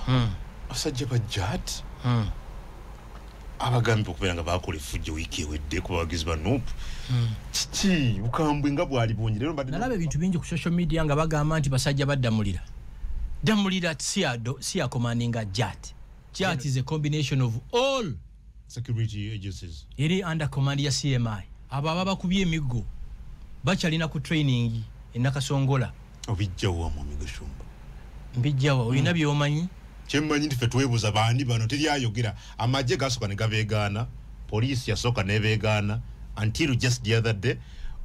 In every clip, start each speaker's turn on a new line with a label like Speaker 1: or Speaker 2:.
Speaker 1: Abasajja ba JAT abagambye okubeera nga bakola effujjo wiiki ewedde ku bawagizi ba NUP. Kiki bukambwe nga bwali bungi leero mbadde
Speaker 2: nalaba ebintu bingi ku social media nga bagamba nti basajja baddamulira. Damulira si ya commanding JAT. JAT is a combination of all
Speaker 1: security agencies.
Speaker 2: Eri under command ya CMI. Abo abakubye emiggo bachalina ku training enakasongola.
Speaker 1: Obijjawo Mwami Gashumba.
Speaker 2: Mbijjawo olina byomanyi.
Speaker 1: Kyemmanyi nti ffe twebuuza baani bano teryayogera amagye gasooka ne gabeegaana poliisi yasooka nebeegaana until just the other day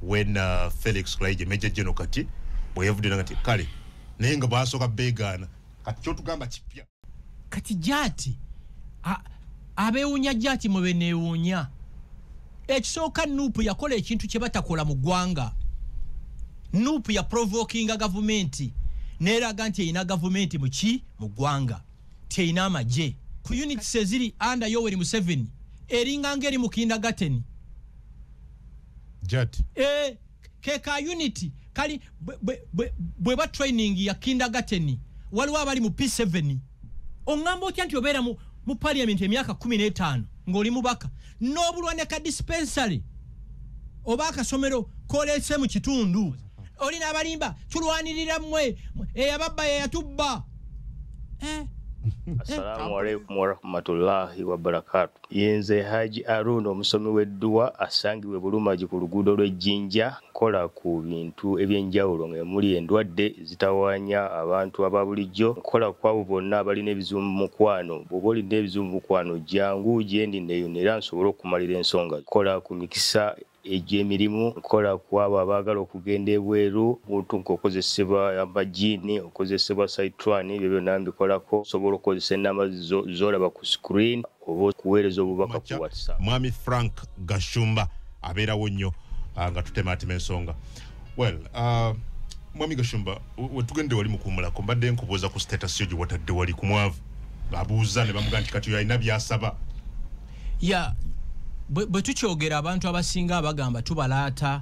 Speaker 1: when Felix Kulaije Major General kati bweyavudde ngati kale naye nga bwasooka beegaana kati kyotugamba kipya
Speaker 2: kati JAT abeewuunya JAT mwe beneewuunya. Ekisooka NUP yakola ekintu kye batakola mu ggwanga. NUP ya provokinga gavumenti n'eraga nti eyina gavumenti mu ggwanga teyina amagye ku units eziri under Yoweri Museveni eringa ngeri mu kindergarten.
Speaker 1: JAT
Speaker 2: keka unity kali bwe ba training ya kindergarten waliwo abali mu P7 ongamba otya nti obeera mu parliament emyaka 15 ng'oli mubaka n'obulwane ka dispensary oba akasomero kolese mu kitundu olina abalimba tulwanirira mmwe eyababba yatubba.
Speaker 3: Assalamu alaikum wa rahmatullahi wa barakatuh. Yenze Haji Arun omusomi w'edduwa asangiwe Bulumaji ku luguudo lw'Ejjinja kola ku bintu ebyenjawulo ng'emuli endwadde zitawaanya abantu ababulijjo kola kwabo bonna abalina ebizibu mu mukwano. Bw'oba olina ebizibu mu mukwano jangu gyendi neeyonera nsobole okumalira ensonga. Kola ku mikisa egy'emirimu kola kwabo abaagala okugenda ebweru muntu nk'okozesebwa amajiini okozesebwa saitwani ebyo byonna mbikolako sobola okozesa ennamba z'olaba ku screen oba okuweereza obubaka ku WhatsApp.
Speaker 1: Mwami Frank Gashumba abeerawo nnyo nga tutematema ensonga. Well, Mwami Gashumba wetugende wali mukuumulako mbadde nkubuuza ku status yo gye watadde wali ku mwavu abuuza ne bamugamba nti kati alina byasaba.
Speaker 2: Bwe tukyogera abantu abasinga abagamba tubalaata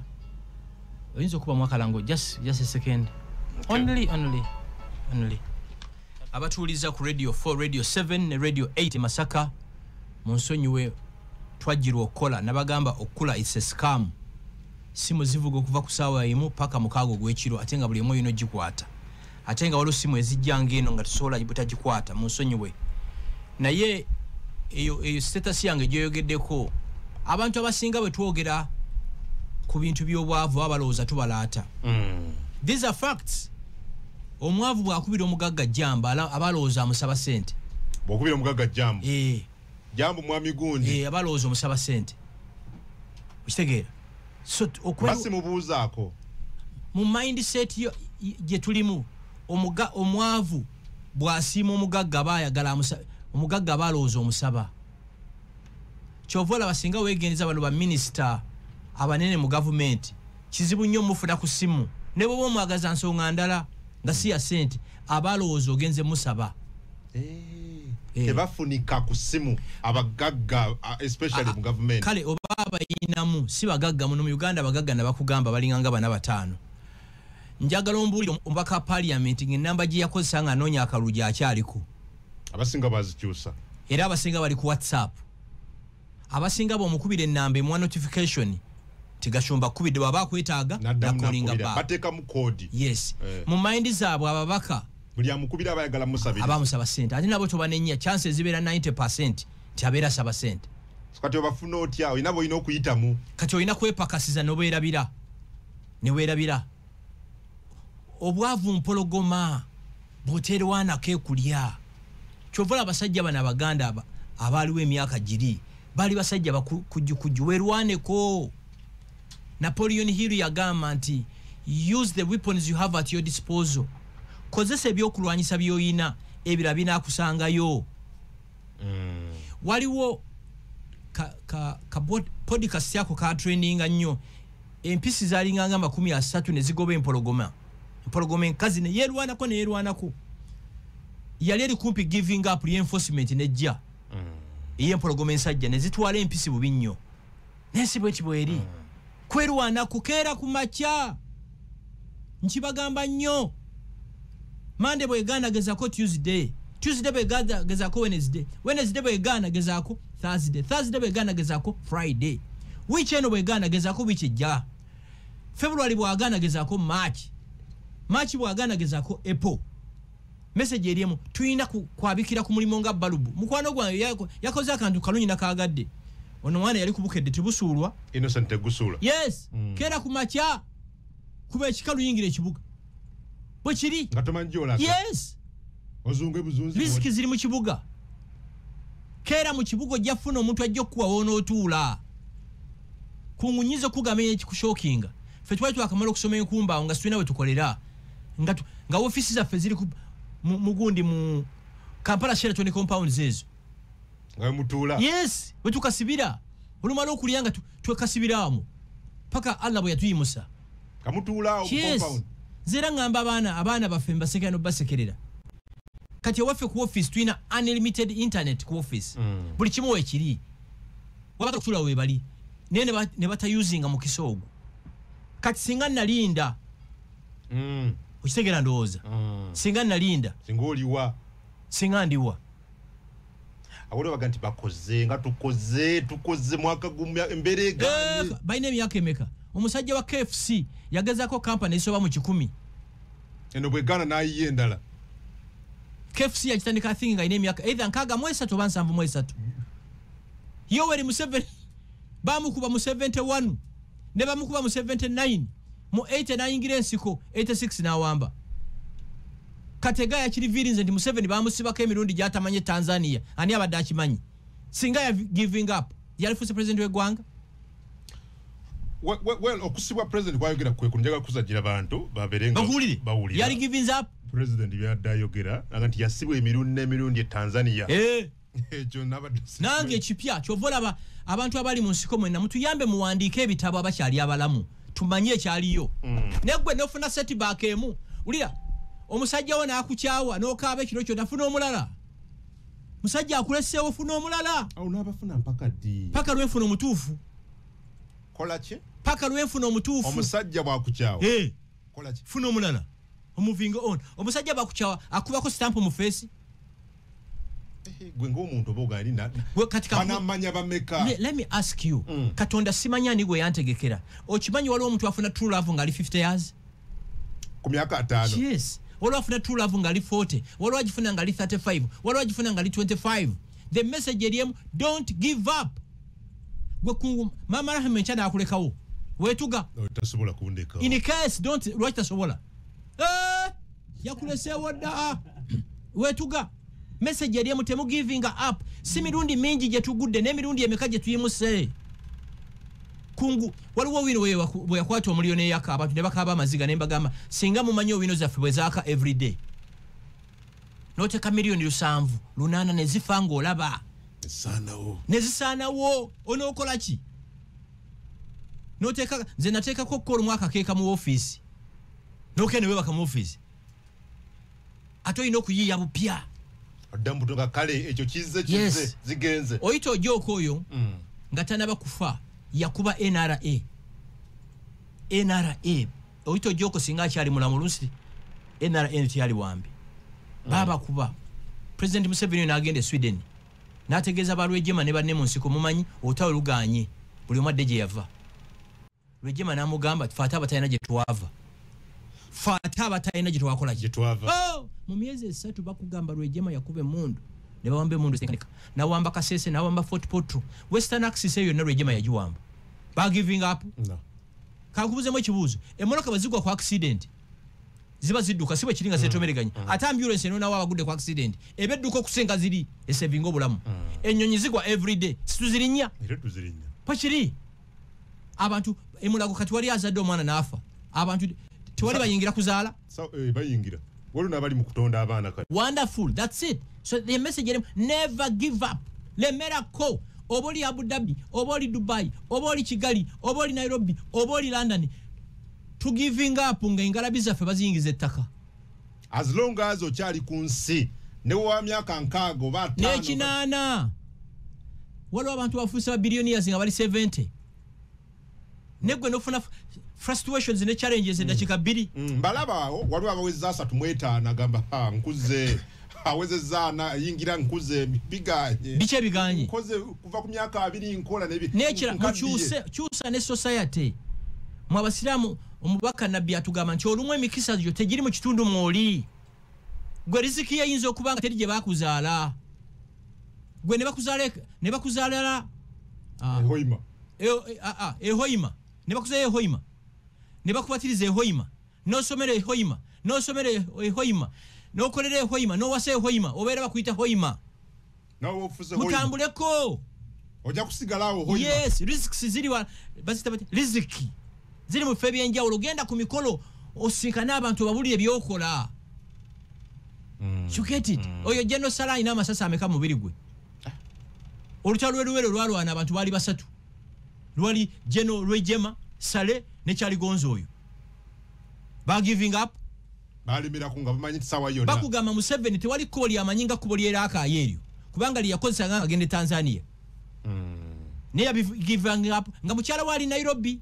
Speaker 2: oyinza okuba mwakalango just a second. Okay. Only abatuuliza ku radio 4 radio 7 ne radio 8 Masaka mu nsonyiwe twajjirwa okukola nabagamba okula is a scam. Simu zivuga okuva ku saawa yimu paka mukaago gw'ekiro ate nga buli emu yino gikwata ate nga waliwo simu ezijjanga eno nga tusobola butagikwata mu nsonyiwe naye eyo status yange gyoyogeddeko abantu abasinga bwe twogera ku bintu by'obwavu abalowooza tubalaata. These are facts. Omwavu bw'akubira omugagga jjamba abalowooza amusaba ssente.
Speaker 1: Bw'okubira omugagga jjamba? Jjamba mwami gundi?
Speaker 2: Abalowooza omusaba ssente. Okitegeera?
Speaker 1: Basi mubuuzaako.
Speaker 2: Mu mindset gye tulimu omwavu bw'asiima omugagga aba ayagala omugagga aba alowooza omusaba. Kyovola basinga weegendeza bano ba minisita abanene mu gavumenti kizibu nnyo mufuna ku simu ne bwe omwagaza nsonga ndala nga si ya ssente abalowooza ogenze musaba.
Speaker 1: Tebafunika ku simu abagagga especially mu gavumenti.
Speaker 2: Kale oba abayinamu si bagagga muno mu Uganda abagagga nabakugamba balinganga bana batano. Njagala ombuulire omubaka parliament ng'ennamba gye yakozesa nga anoonya akalulu akyaliko.
Speaker 1: Abasinga bazikyusa.
Speaker 2: Era abasinga bali ku WhatsApp. Abasinga bomukubira ennamba emwa notification Gashumba kubidde baba kwetaaga na callinga ba
Speaker 1: bateka mu code.
Speaker 2: Yes. Mu mind zaabwe ababaka
Speaker 1: buli amukubira abayagala musabira
Speaker 2: abamusaba sente ate nabo tobanenya chances zibeera 90% tyabera saba sente.
Speaker 1: Kati obafuna otya inabo ino okuyitamu
Speaker 2: kati olina kwepakasiza nobeerabira ne weerabira obwavu mpologoma bwoterwana kekulya kyovola abasajja bana abaganda abaaliwo emyaka giri bali basajja bakujju werwaneko. Napoleon Hill yagamba nti use the weapons you have at your disposal. Kozesa ebyokulwanyisa byoyina ebira binaakusangayo. Waliwo ka podcast yako ka training nnyo empisi zalinganga 30 ne zigoba empologoma enkazi ne yerwanako yali eri kumpi giving up reinforcement nejja empologoma ensajja ne zitwala empisi bubi nnyo nensi bwe kibweri kwerwanako keera ku makya nkibagamba nnyo Monday bwe gandagezako Tuesday Tuesday bwegana gezaako Wednesday bwegana gezaako Thursday bwegana gezaako Friday, weekend bwegana gezaako wiki ejja, February bwagana gezaako March bwagana gezaako April. Message eriemu tuyina kwabikira ku mulimo nga balubu mukwano gwa yakoze akantu kalunyi nakagadde ono mwana yali kubukedde tibusulwa
Speaker 1: Innocent tegusula.
Speaker 2: Yes. Kera kumacha kuba ekikalu yingira ekibuga bwe kiri
Speaker 1: nga tomanjola.
Speaker 2: Yes.
Speaker 1: Ozunge buzunzi
Speaker 2: risiki ziri mu kibuga. Kera mu kibuga ojjafuna omuntu ajja okuwa wono otuula kungunyize kugamenya ekikushokinga fe twali twakamala okusoma enkumba nga sitwina we tukolera nga ofisi zaffe ziri mugundi mu Kampala Sheraton compound zezo
Speaker 1: nga mutula.
Speaker 2: Yes, we tukasibira olumala okulyanga twekasibiramu paka Allah bwe yatuyimusa
Speaker 1: kamutula compound.
Speaker 2: Zera ngamba abaana baffe mbasekera no basekerera kati waffe ku office twina unlimited internet ku office buli kimu wekiri wabaka kutula we bali ne bata using mu kisoogo kati singa nalinda ukitegera ndowooza singa nalinda singa ndiwa
Speaker 1: awole baganti bakoze nga tukoze mwaka gumya embere gani
Speaker 2: bayina emyaka emeka omusajja wa KFC yagezako company esoba mu 10
Speaker 1: eno bwegana nayiye endala
Speaker 2: KFC yakitandika thingi nga ine emyaka either nkaga mu 3 oba 7 mu 3 Yoweri Museveni bamukuba mu 71 ne bamukuba mu 79 mu 89 ngire ensiko 86 na wamba Katega ya chirivirinze ndi Museveni bamusibako emirundi gyatamanye Tanzania ani abadde akimanyi singa ya giving up yalifuse president w'eggwanga.
Speaker 1: Well okusibwa president kwayogera kwe kunjaga kuzagira abantu baberenga
Speaker 2: bawulira yali giving up
Speaker 1: president byadayogera nti yasibwa emirundi Tanzania ejo nabadde
Speaker 2: nange ekipya kyovola abantu abali mu nsiko mwenna mutuyambe muwandiike ebitabo abakyali abalamu tumanye ekyaliyo negwe nofuna setback emu ulira omusajja wona akukyawa n'okaaba ekiro kyo nafuna omulala musajja akuleseewo funa omulala
Speaker 1: awo n'abafuna
Speaker 2: paka lwenfuna omutuufu
Speaker 1: kolache
Speaker 2: paka lwenfuna omutuufu
Speaker 1: omusajja bwakukyawa
Speaker 2: kolache funa omulala moving on omusajja bwakukyawa akubako stamp mu face
Speaker 1: gwe ng'omuntu oba ogali banamanya bameka.
Speaker 2: Let me ask you Katonda simanya ni gwe yantegekera okimanyi waliwo omuntu afuna true love nga ali 50 years
Speaker 1: ku myaka 5.
Speaker 2: Yes. Waliwo afuna true love nga ali 40 waliwo agifuna nga ali 35 waliwo agifuna nga ali 25. The message eriemu don't give up. Gwe kungu mama Rahim nchana akulekawo wetuga
Speaker 1: tasobola kundeka
Speaker 2: in case don't lwaki tasobola yakuleseewo dda wetuga message eriemu temu giving up si mirundi mingi gye tugudde n'emirundi emeka gye tuyimuse kungu waliwo wino bwe yakwata omuliro n'eyaka abantu ne bakaaba amaziga ne mbagamba singa mumanyi owino zaffe bwe zaaka everyday n'oteeka miliyoni 7 8 ne zifa ng'olaba nezisaanawo onookola ki n'oteeka nze nateekako okukola omwaka keeka mu ofiisi n'okene webaka mu ofiisi ate olina okuyiiya bupya
Speaker 1: adambutoka kale ekyo kize zigenze
Speaker 2: oyita ojooka oyo nga tanaba kufa yakuba NRA oyita ojooka singa akyali mulamu oluusi NRA tiyali wambi baba kuba President Museveni n'agenda Sweden n'ategeeza ba Rwejema ne banne mu nsiko mumanyi otawe luganye buli omadde gye yava Rwejema n'amugamba fata abatalina gye twakola gye twava mu myezi 3 bakugamba Rwejema yakube mundu ne bawambe mundu sekanika na wamba Kasese na wamba Fort Portal Western Axis eyo na Rwejema yajiwamba ba giving up
Speaker 1: no
Speaker 2: kakubuze mu ekibuzo emotoka bazigwa kwa accident ziba zidduka sibe kiringa setomeriganya ate ambulance eno nawo abagudde kwa accident ebedduka okusenga ziri esaving obulamu ennyonyi zigwa everyday situzirinya pakiri abantu emulago kati wali azadde omwana nafa abantu tewali bayingira kuzaala
Speaker 1: bayingira waliwo n'abali mu kutonda abaana kati
Speaker 2: wonderful that's it so the message is never give up lemerako oboli Abu Dhabi oboli Dubai oboli Kigali oboli Nairobi oboli London to giving up nga ingalabi zaffe baziyingiza ettaka
Speaker 1: as long as okyali ku nsi ne wa myaka nkaago ba 5
Speaker 2: n'ekinaana waliwo abantu bafuuse ba billionaires nga bali 70 negwe nofuna frustrations ne challenges endakika 2
Speaker 1: mbalaba waliwo abaweza 3 mu 5 agamba nkuze aweze zana yingira nkuze biganye
Speaker 2: biche biganye
Speaker 1: nkoze kuva ku myaka 2 nkola nebi
Speaker 2: nature mukyusa ne society mwabasiramu omubaka nabbi atugamba nti olumwe emikisa gyo tegiri mu kitundu mwoli gwe riziki yayinza okubanga teri gye bakuzaala gwe ne bakuzaala
Speaker 1: hoima
Speaker 2: ehoima ne bakuzaala ehoima ne bakubatiriza ehoima n'osomera ehoima n'osomera ehoima n'okolera ehoima n'owasa ehoima obeera bakuyita hoima
Speaker 1: nawo ofuze hoima
Speaker 2: mutambuleko
Speaker 1: oja kusigalawo hoima
Speaker 2: yes risks ziri wa basita riziki ziri mu febye njawulo genda ku mikolo osinkana abantu babulire byokola you get it oyo General Salah ina amasasa ameka mubiri gwe olutalo lwero lwalwana abantu bali basatu lwali General Rwejema Sale ne Charlie Gonzo oyo ba giving up
Speaker 1: balimira kunga bamanyi sawa yona
Speaker 2: bakugamba mu 7 tewali koli amanyinga kubolyera akayeryo kubanga liyakozesa nga agende Tanzania ne ya giving up nga mukyala wali Nairobi.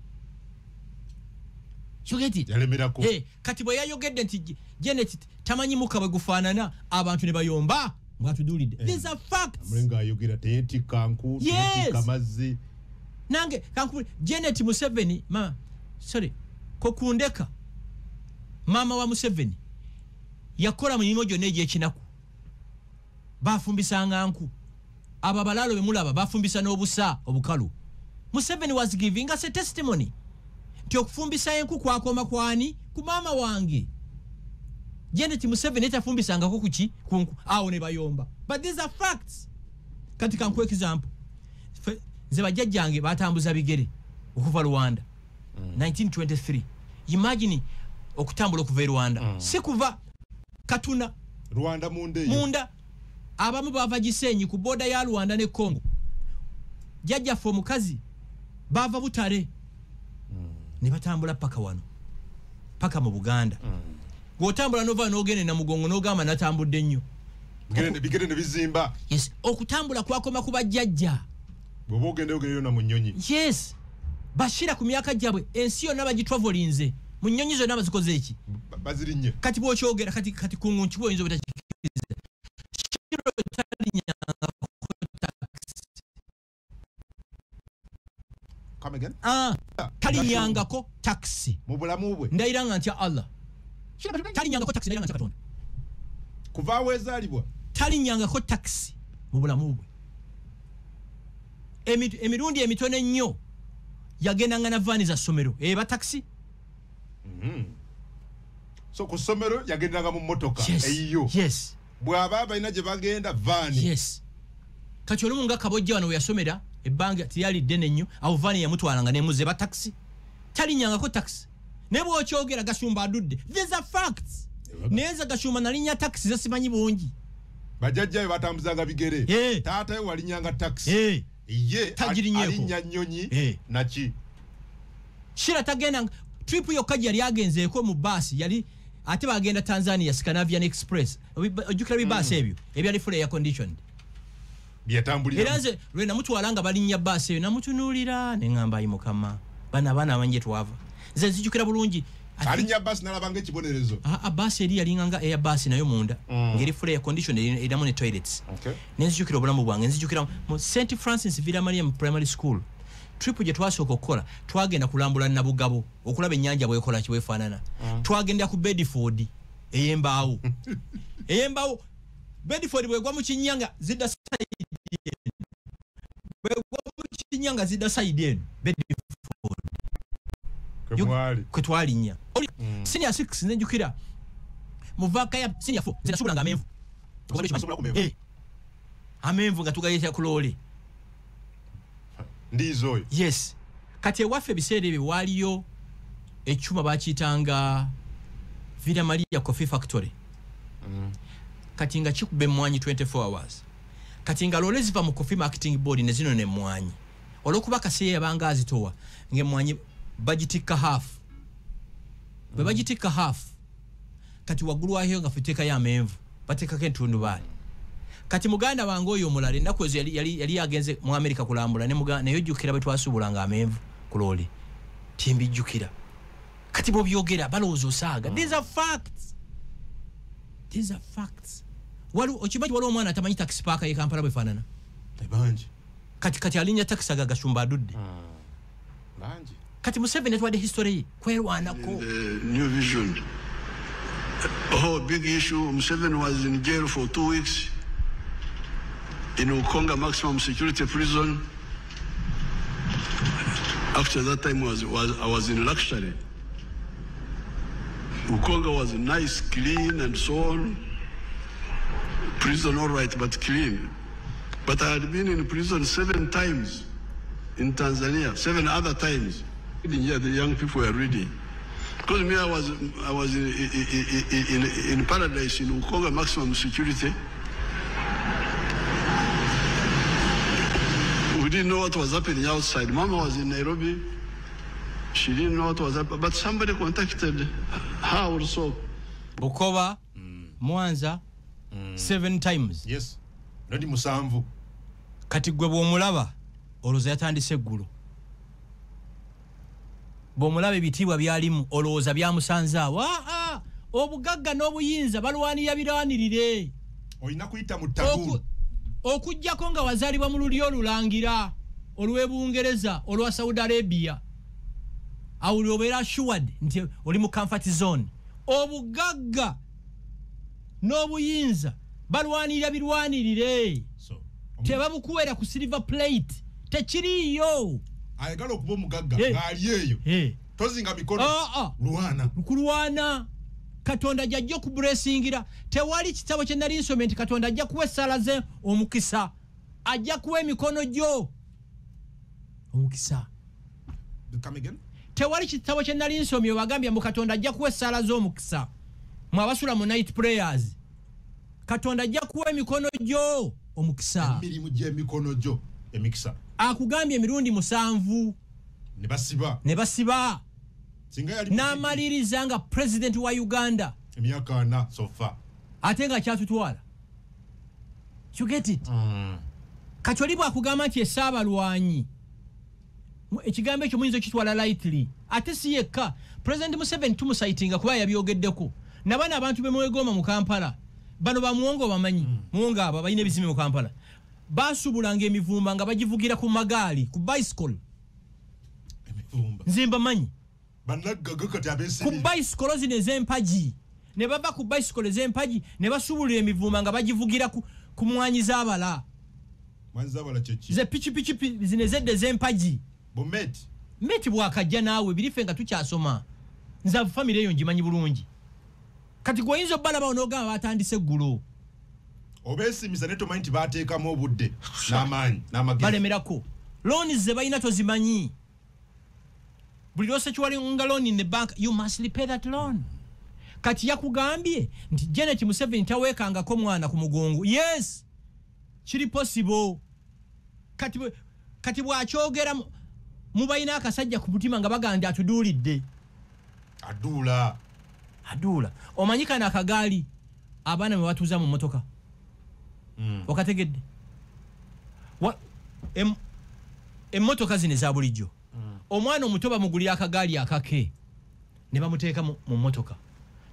Speaker 2: You get it?
Speaker 1: Yalemirako.
Speaker 2: Kati bwe yayogedde nti Janet tamanyi mukabwe gufaanana abantu ne bayomba mwatudulide. These are facts.
Speaker 1: Mrenga ayogera tenti kanku tenti kamazi.
Speaker 2: Nange kanku Janet Museveni kokundeka mama wa Museveni yakola mu nyimo gyonna egy'ekinaku bafumbisanga nku aba balalo bemulaba bafumbisa n'obusa obukalu. Museveni was giving us a testimony. Okufumbisa enku kwakoma kwani ku mama wange Janet Museveni etafumbisanga ko kuki kunku awo ne bayomba. But these are facts. Katika nku example ze bajjajjange batambuza bigere okuva Rwanda 1923. Imagine okutambula okuva Rwanda si kuva Katuna
Speaker 1: Rwanda munda
Speaker 2: abamu bava Gisenyi ku boda ya Rwanda ne Congo jajja fo mukazi bava Butare ne batambula paka wano paka mu Buganda gwotambula nova n'ogene na mugongo n'ogamba natambudde nnyo
Speaker 1: bigere ne bizimba.
Speaker 2: Yes, okutambula kwakoma kuba jjajja
Speaker 1: bwoba ogende na mu nnyonyi.
Speaker 2: Yes, bashira ku myaka gyabwe ensi yonna bagitravolinze mu nnyonyi zonna bazikoze eki
Speaker 1: bazirinye
Speaker 2: kati bw'okyogera kati kungu nkibo oyinza obutakikiriza kiro talinyanga
Speaker 1: come again
Speaker 2: talinyangako taxi
Speaker 1: mu bulamu bwe
Speaker 2: ndayiranga ntya Allah talinyangako taxi ndayiranga ntya Katonda
Speaker 1: kuva wezalibwa
Speaker 2: talinyangako taxi mu bulamu bwe emirundi emitono ennyo yagendanga na vaani za ssomero eba taxi
Speaker 1: so ku ssomero yagendanga mu mmotoka eyiyo
Speaker 2: yes
Speaker 1: bw'aba balina gye bagenda vaani
Speaker 2: yes kati olumu nga Kabojja wano we yasomera ebbanga tiyali ddene nnyo awo vaani yamutwalanga nemuze ba taxi talinyangako taxi ne bw'okyogera Gashumba adudde. These are facts. Neza Gashumba nalinya taxi zasimanyi bungi
Speaker 1: bajjajjayo batambuzanga bigere taatayo walinyanga taxi ye alinya nnyonyi naki
Speaker 2: shira tagenda trip yokka yali agenzeeko mu basi yali ate bagenda Tanzania Scandinavian Express ojukira bibasi ebyo ebyali full air conditioned
Speaker 1: byatambulira
Speaker 2: eranze lwe namutwalanga balinya basi eyo namutunuulira ne ngamba ayi mukama bana abanje twava nze nzijukira bulungi
Speaker 1: alinya basi nalabanga ekibonerezo
Speaker 2: basi eri yalinganga air basi nayo munda ngeri full air conditioned eramu ne toilets nenzijukira obulamu bwange nzijukira mu St Francis Villa Mariam Primary School trip gye twasooka okukola twagenda kulambula Nabugabo okulaba ennyanja bwekola kiwefaanana twagenda ku Bedford eyembaawo Bedford bwegwa mu kinyanga zidda side eno Bedford kwetwalinya senior 6 nzijukira muvaka ya senior 4 zinasubulanga amenvu amenvu nga tugayita kulole
Speaker 1: ndizo
Speaker 2: yes kati ewaffe biseera ebyo waliyo ekyuma bakiyitanga Villa Maria Coffee Factory kati nga kikube mwanyi 24 hours kati nga lole ziva mu Coffee Marketing Board ne zino ne mwanyi olwokuba kaseera yabanga azitowa nge mwanyi bagitika half bwe bagitika half kati waggulu wayo nga futeeka ya menvu bateekako entundubaali kati muganda wange oyo omulala ennaku ezo yali agenze mu America kulambula naye ojjukira bwe twasuubulanga amenvu ku loole timbijjukira kati bw'obyogera balowooza osaaga. These are facts. okimanyi waliwo omwana atamanyi taxi park ye Kampala bwefaanana kati alinya taxi agagashumba adudde kati Museveni atwadde history ye kwerwanako.
Speaker 4: New Vision. Oh, big issue. Museveni was in jail for 2 weeks in Ukonga maximum security prison. After that time I was in luxury. Ukonga was nice, clean and so on. Prison all right, but clean. But I had been in prison 7 times in Tanzania, 7 other times. Yeah, the young people were reading. Because me, I was in paradise in Ukonga maximum security. We didn't know what was happening outside. Mama was in Nairobi. She didn't know what was happening, but somebody contacted her also.
Speaker 2: Bukoba, Mwanza, 7 times.
Speaker 1: Yes. Nodi musanvu.
Speaker 2: Kati gwe bw'omulaba olowooza yatandise eggulu. Bw'omulaba ebitiibwa byalimu olowooza byamusanze awo. Obugagga n'obuyinza balwanira birwanirire.
Speaker 1: Olina kuyita mu ttaguulu.
Speaker 2: Okujjako nga wazaalibwa mu lulyo olulangira olw'Ebungereza olwa Saudi Arabia. Awuli obeera assured nti oli mu comfort zone. Obugagga n'obuyinza balwanira birwanirire. Tebabukuwera ku silver plate. Tekiriyo.
Speaker 1: Ayagala okuba omugagga ng'ali eyo. Tozinga mikono. Lwana. Kulwana.
Speaker 2: Katonda jajja ku blessingira. Tewali kitabo kye nali nsomye nti Katonda ajja kuwa essala ze omukisa. Ajja kuwa emikono gyo omukisa.
Speaker 1: Come again?
Speaker 2: Tewali kitabo kye nali nsomye bagambye mu Katonda ajja kuwa essala ze omukisa. Mwabasula mu night prayers. Katonda ajja kuwa emikono gyo omukisa.
Speaker 1: Emirimu gy'emikono gyo emikisa.
Speaker 2: Akugambye emirundi 7.
Speaker 1: Ne basiba.
Speaker 2: N'amaliriza nga president wa Uganda.
Speaker 1: Emyaka 4 so far.
Speaker 2: Ate nga kyatutwala. You get it? Kati oli bw'akugamba nti essaabalwanyi. Ekigambo ekyo muyinza okitwala lightly. Ate si yekka. President Museveni tumusayitinga kuba yabyogeddeko. Nabana abantu bemwegoma mu Kampala. Bano bamuwongo bamanyi. Muwongo abo balina ebizime mu Kampala. Basubulanga emivumba nga bagivugira ku magaali, ku bicycle.
Speaker 1: Emivumba.
Speaker 2: Nzimba manyi.
Speaker 1: Banaggaga kati abese.
Speaker 2: Ku bicycle zino ez'empaji. Ne bava ku bicycle ez'empaji ne basubulira emivumba nga bagivugira ku mwanyi z'abala.
Speaker 1: Mwanyi z'abala kyeki.
Speaker 2: Ze pichi zino ezedde ez'empaji.
Speaker 1: Bometi.
Speaker 2: Meti bwakajja naawe birife nga tukyasoma. Nza family eyo ngimanyi bulungi. Kati goyinza balaba onogamba batandise eggulo.
Speaker 1: Obesimisa ne tomanyi nti baateekamu obudde n'amaanyi n'amagezi.
Speaker 2: Balemerako. Loan ze balina tozimanyi. Buli lwose kiwali nga loan in the bank, you must repay that loan. Kati yakugambye nti Janet Museveni taweekangako mwana ku mugongo. Yes. Kiri possible. Kati bw'akyogera mubalina akasajja ku mutima nga baganda atuduulidde. Aduula. Omanyika na kagaali abaana mwe batuuza mu motoka. Okategedde. Emmotoka zino eza bulijjo. Omwana omuto bamugulira akagaali akake. Ne bamuteeka mu motoka.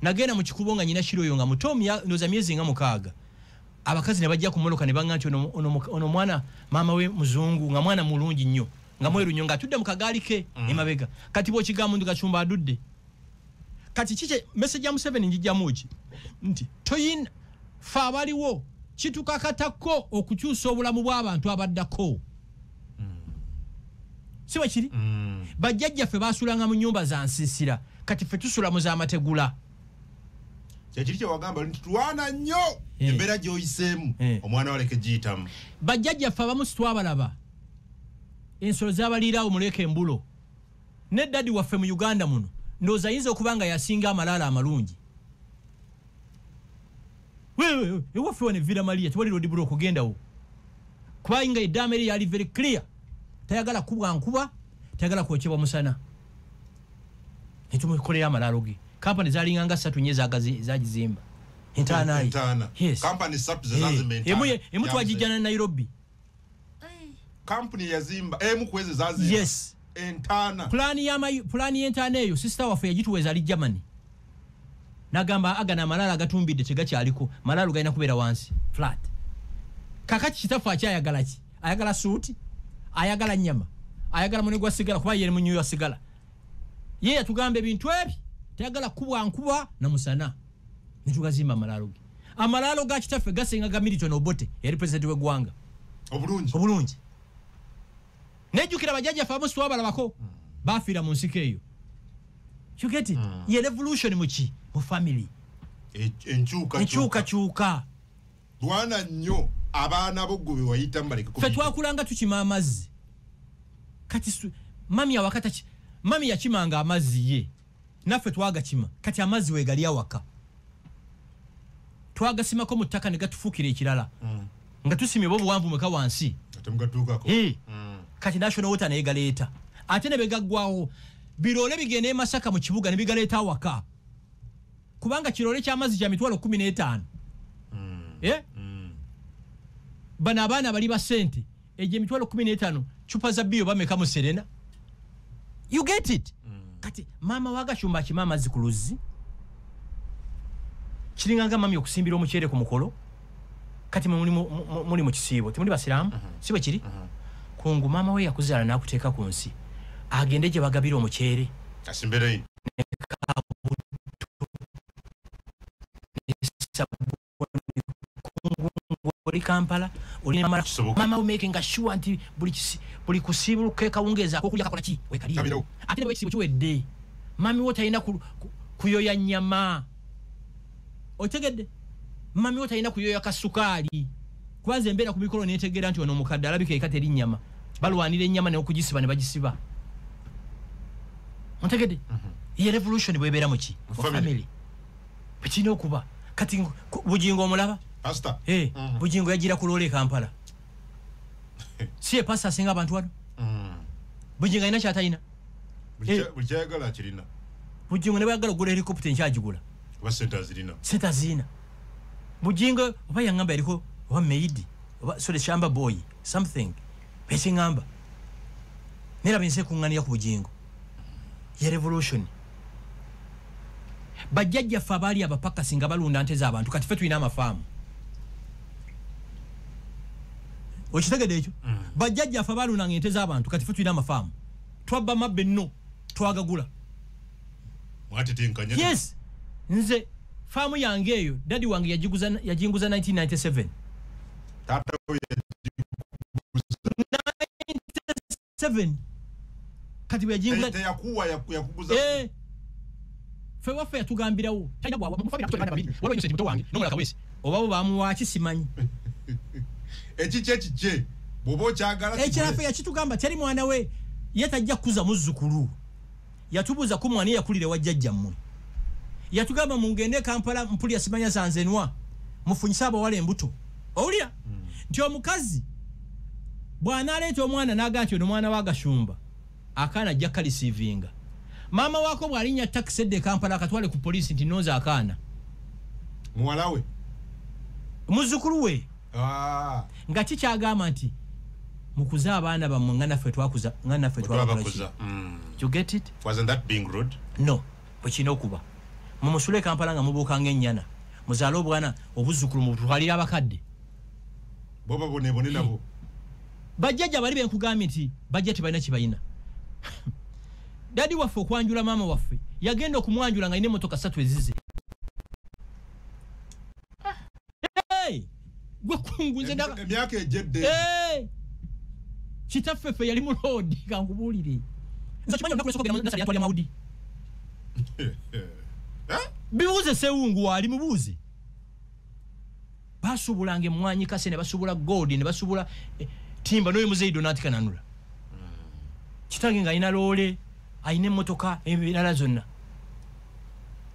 Speaker 2: Nagenda mu kikubo nga nyina Shiroyo nga muto ndoza myezi nga 6. Abakazi ne bajja ku moloka ne banga nti ono mwana maama we muzungu nga mwana mulungi nnyo. Nga mweru nnyo nga atudde mu kagaali ke emabega. Kati bo kigamu ndu gachumba adudde. Kati kiche message ya Museveni njijjamu ki nti toyina fa baliwo kitukakatako okukyusa obulamu bw'abantu abaddako. Siwe kiri? Bajjajjaffe basulanga mu nnyumba za nsisira kati ffe tusula mu z'amategula.
Speaker 1: Kyekiri kye wagamba nti tulwana nnyo embeera gy'oyiseemu omwana waleke giyitamu.
Speaker 2: Bajjajjaffe abamu sitwabalaba ensolo z'abaliiraawo muleka embulo ne dadi waffe mu Uganda muno ndowooza ayinza okuba nga yasinga amalaala amalungi. Ewaffe wano Villa Maria tewali road block ogendawo kubanga eddaama eri yali very clear. Tayagala kubwa nkuba, tayagala kwokyebwa musana. Netumukolera amalaalo ge. Kampani zalinga nga 3 nyeza zagizimba. Entana. Yes.
Speaker 1: Kampani 3 zazimba.
Speaker 2: Emu twagijjana Nairobi.
Speaker 1: Kampani yazimba emu kweze zazimba.
Speaker 2: nagamba agana amalala agatumbidde tegakyaliko malala galina kubeera wansi flat kakati kitafu akyayagala ki ayagala suuti ayagala nyama ayagala mune gwa sigala kuba yeri munyu ya sigala ye yatugamba ebintu ebi tayagala kubwa na musana nitugazimba amalalo ga kitafu gasenga ga Milton Obote yari president w'eggwanga obulungi nejjukira bajaja famu swabala bako bafira mu nsiko eyo you get it ye revolution mu family enchuka
Speaker 1: Lwana nnyo abaana boggobe wayita mbaleke
Speaker 2: ku twakulanga tukima amazzi kati mami awakata mami yakimanga amazzi ye naffe twagakima kati amazzi wegali awaka twagasimako mu ttaka ne gatufuukira ekirala nga tusimye obuwanvu mweka wansi kati national water naye galeeta ate ne begaggwawo birole bigende Masaka mu kibuga ne bigaleeta awaka kubanga kirole ky'amazzi kya mitwalo 15 bana abaana bali ba sente eje mitwalo 15 chupa za bio bameka mu Serena you get it kati mama waga shumba kimama zikuluzi kiringanga mami okusimbira omukyere ku mukolo kati muli mu kisibo timuli basiramu sibo kiri kungu mama we yakuzala nakuteeka ku nsi agende je bagabira omukyere
Speaker 1: asimbere
Speaker 2: oli Kampala oli mama making sure anti buli kusibu keka ungeza ko kulya kakola ki wekali ate ne wekisibu kiwedde mami wota ina kuyoya nyama otegedde mami wota ina kuyoya kasukali kwanza embera kubikolo netegera anti ono mukadde alabika ekateri nyama balwanire nyama ne okugisiba ne bagisiba otegedde ye revolution bwebera mu ki family petino okuba kati bujingo omulaba
Speaker 1: Pastor.
Speaker 2: Bujingo yagira kulole Kampala. Siye pastor singa abantu wano. Bujingo ina kyatayina.
Speaker 1: Bujayagala kirina.
Speaker 2: Bujingo ne bayagala gula helicopter nkyagigula.
Speaker 1: Wa center
Speaker 2: zina. Bujingo oba yangamba eriko wa maid oba so the shamba boy something. Pese ngamba. Nera bense kungania ku bujingo. Ye revolution. Bajjajja fabali abapaka singa balunda ante za abantu kati fetu ina amafamu. Okitegede ekyo bajjajja afabalu na ngente z'abantu kati fetu ina amafamu twabba mabbe nno twagagula
Speaker 1: mwatetinkanya
Speaker 2: yes nze famu yange eyo dadi wange yajinguza 1997
Speaker 1: tata we
Speaker 2: 97 kati yajinguza
Speaker 1: yakuguza
Speaker 2: fe wafe yatugambirawo tayina bwa mu family atubana babiri walo yose muto wange nomola kawesi obabo bamuwachi simanyi
Speaker 1: ekiche bobo kyagala
Speaker 2: ekirafe yakitugamba teri mwana we yatajja kuza muzzukulu yatubuza ku mwani yakulire wajjajja mmwe yatugamba mungende Kampala mpuli yasimanya sanzenwa mufunyisa abawale embuto owulira nti omukazi bwana aleeta omwana n'agati ono mwana wagashumba akaana ajja kalisiivinga mama wako bwalinya taxi edde Kampala akatwale ku polisi nti noza akaana
Speaker 1: muwalawe
Speaker 2: muzzukulu we nga kikyagamba nti mukuza abaana bammwe nga naffe twakuza you get it
Speaker 1: wasn't that being rude
Speaker 2: no bwekina okuba mumusule Kampala nga mubuukanga ennyana muzaale obwana obuzzukulu mubutwalira abakadde
Speaker 1: boba bonebone nabo
Speaker 2: bajjajja bali benkugambye nti bajja tebalina kibalina dadi waffe okwanjula maama waffe yagenda okumwanjula nga ine motoka 3 ezize gwe kunguze ndaga
Speaker 1: emyaka ejedde
Speaker 2: kitaffe fe yali mu road kangubulire nza kimanya nakule sokogera nasali yatwali amaudi bibuze sewungu ali mubuze basubulange mwanyi kase ne basubula gold ne basubula timba noyo muzeido natikananula kitange nga ina lole aine motoka ebirala zonna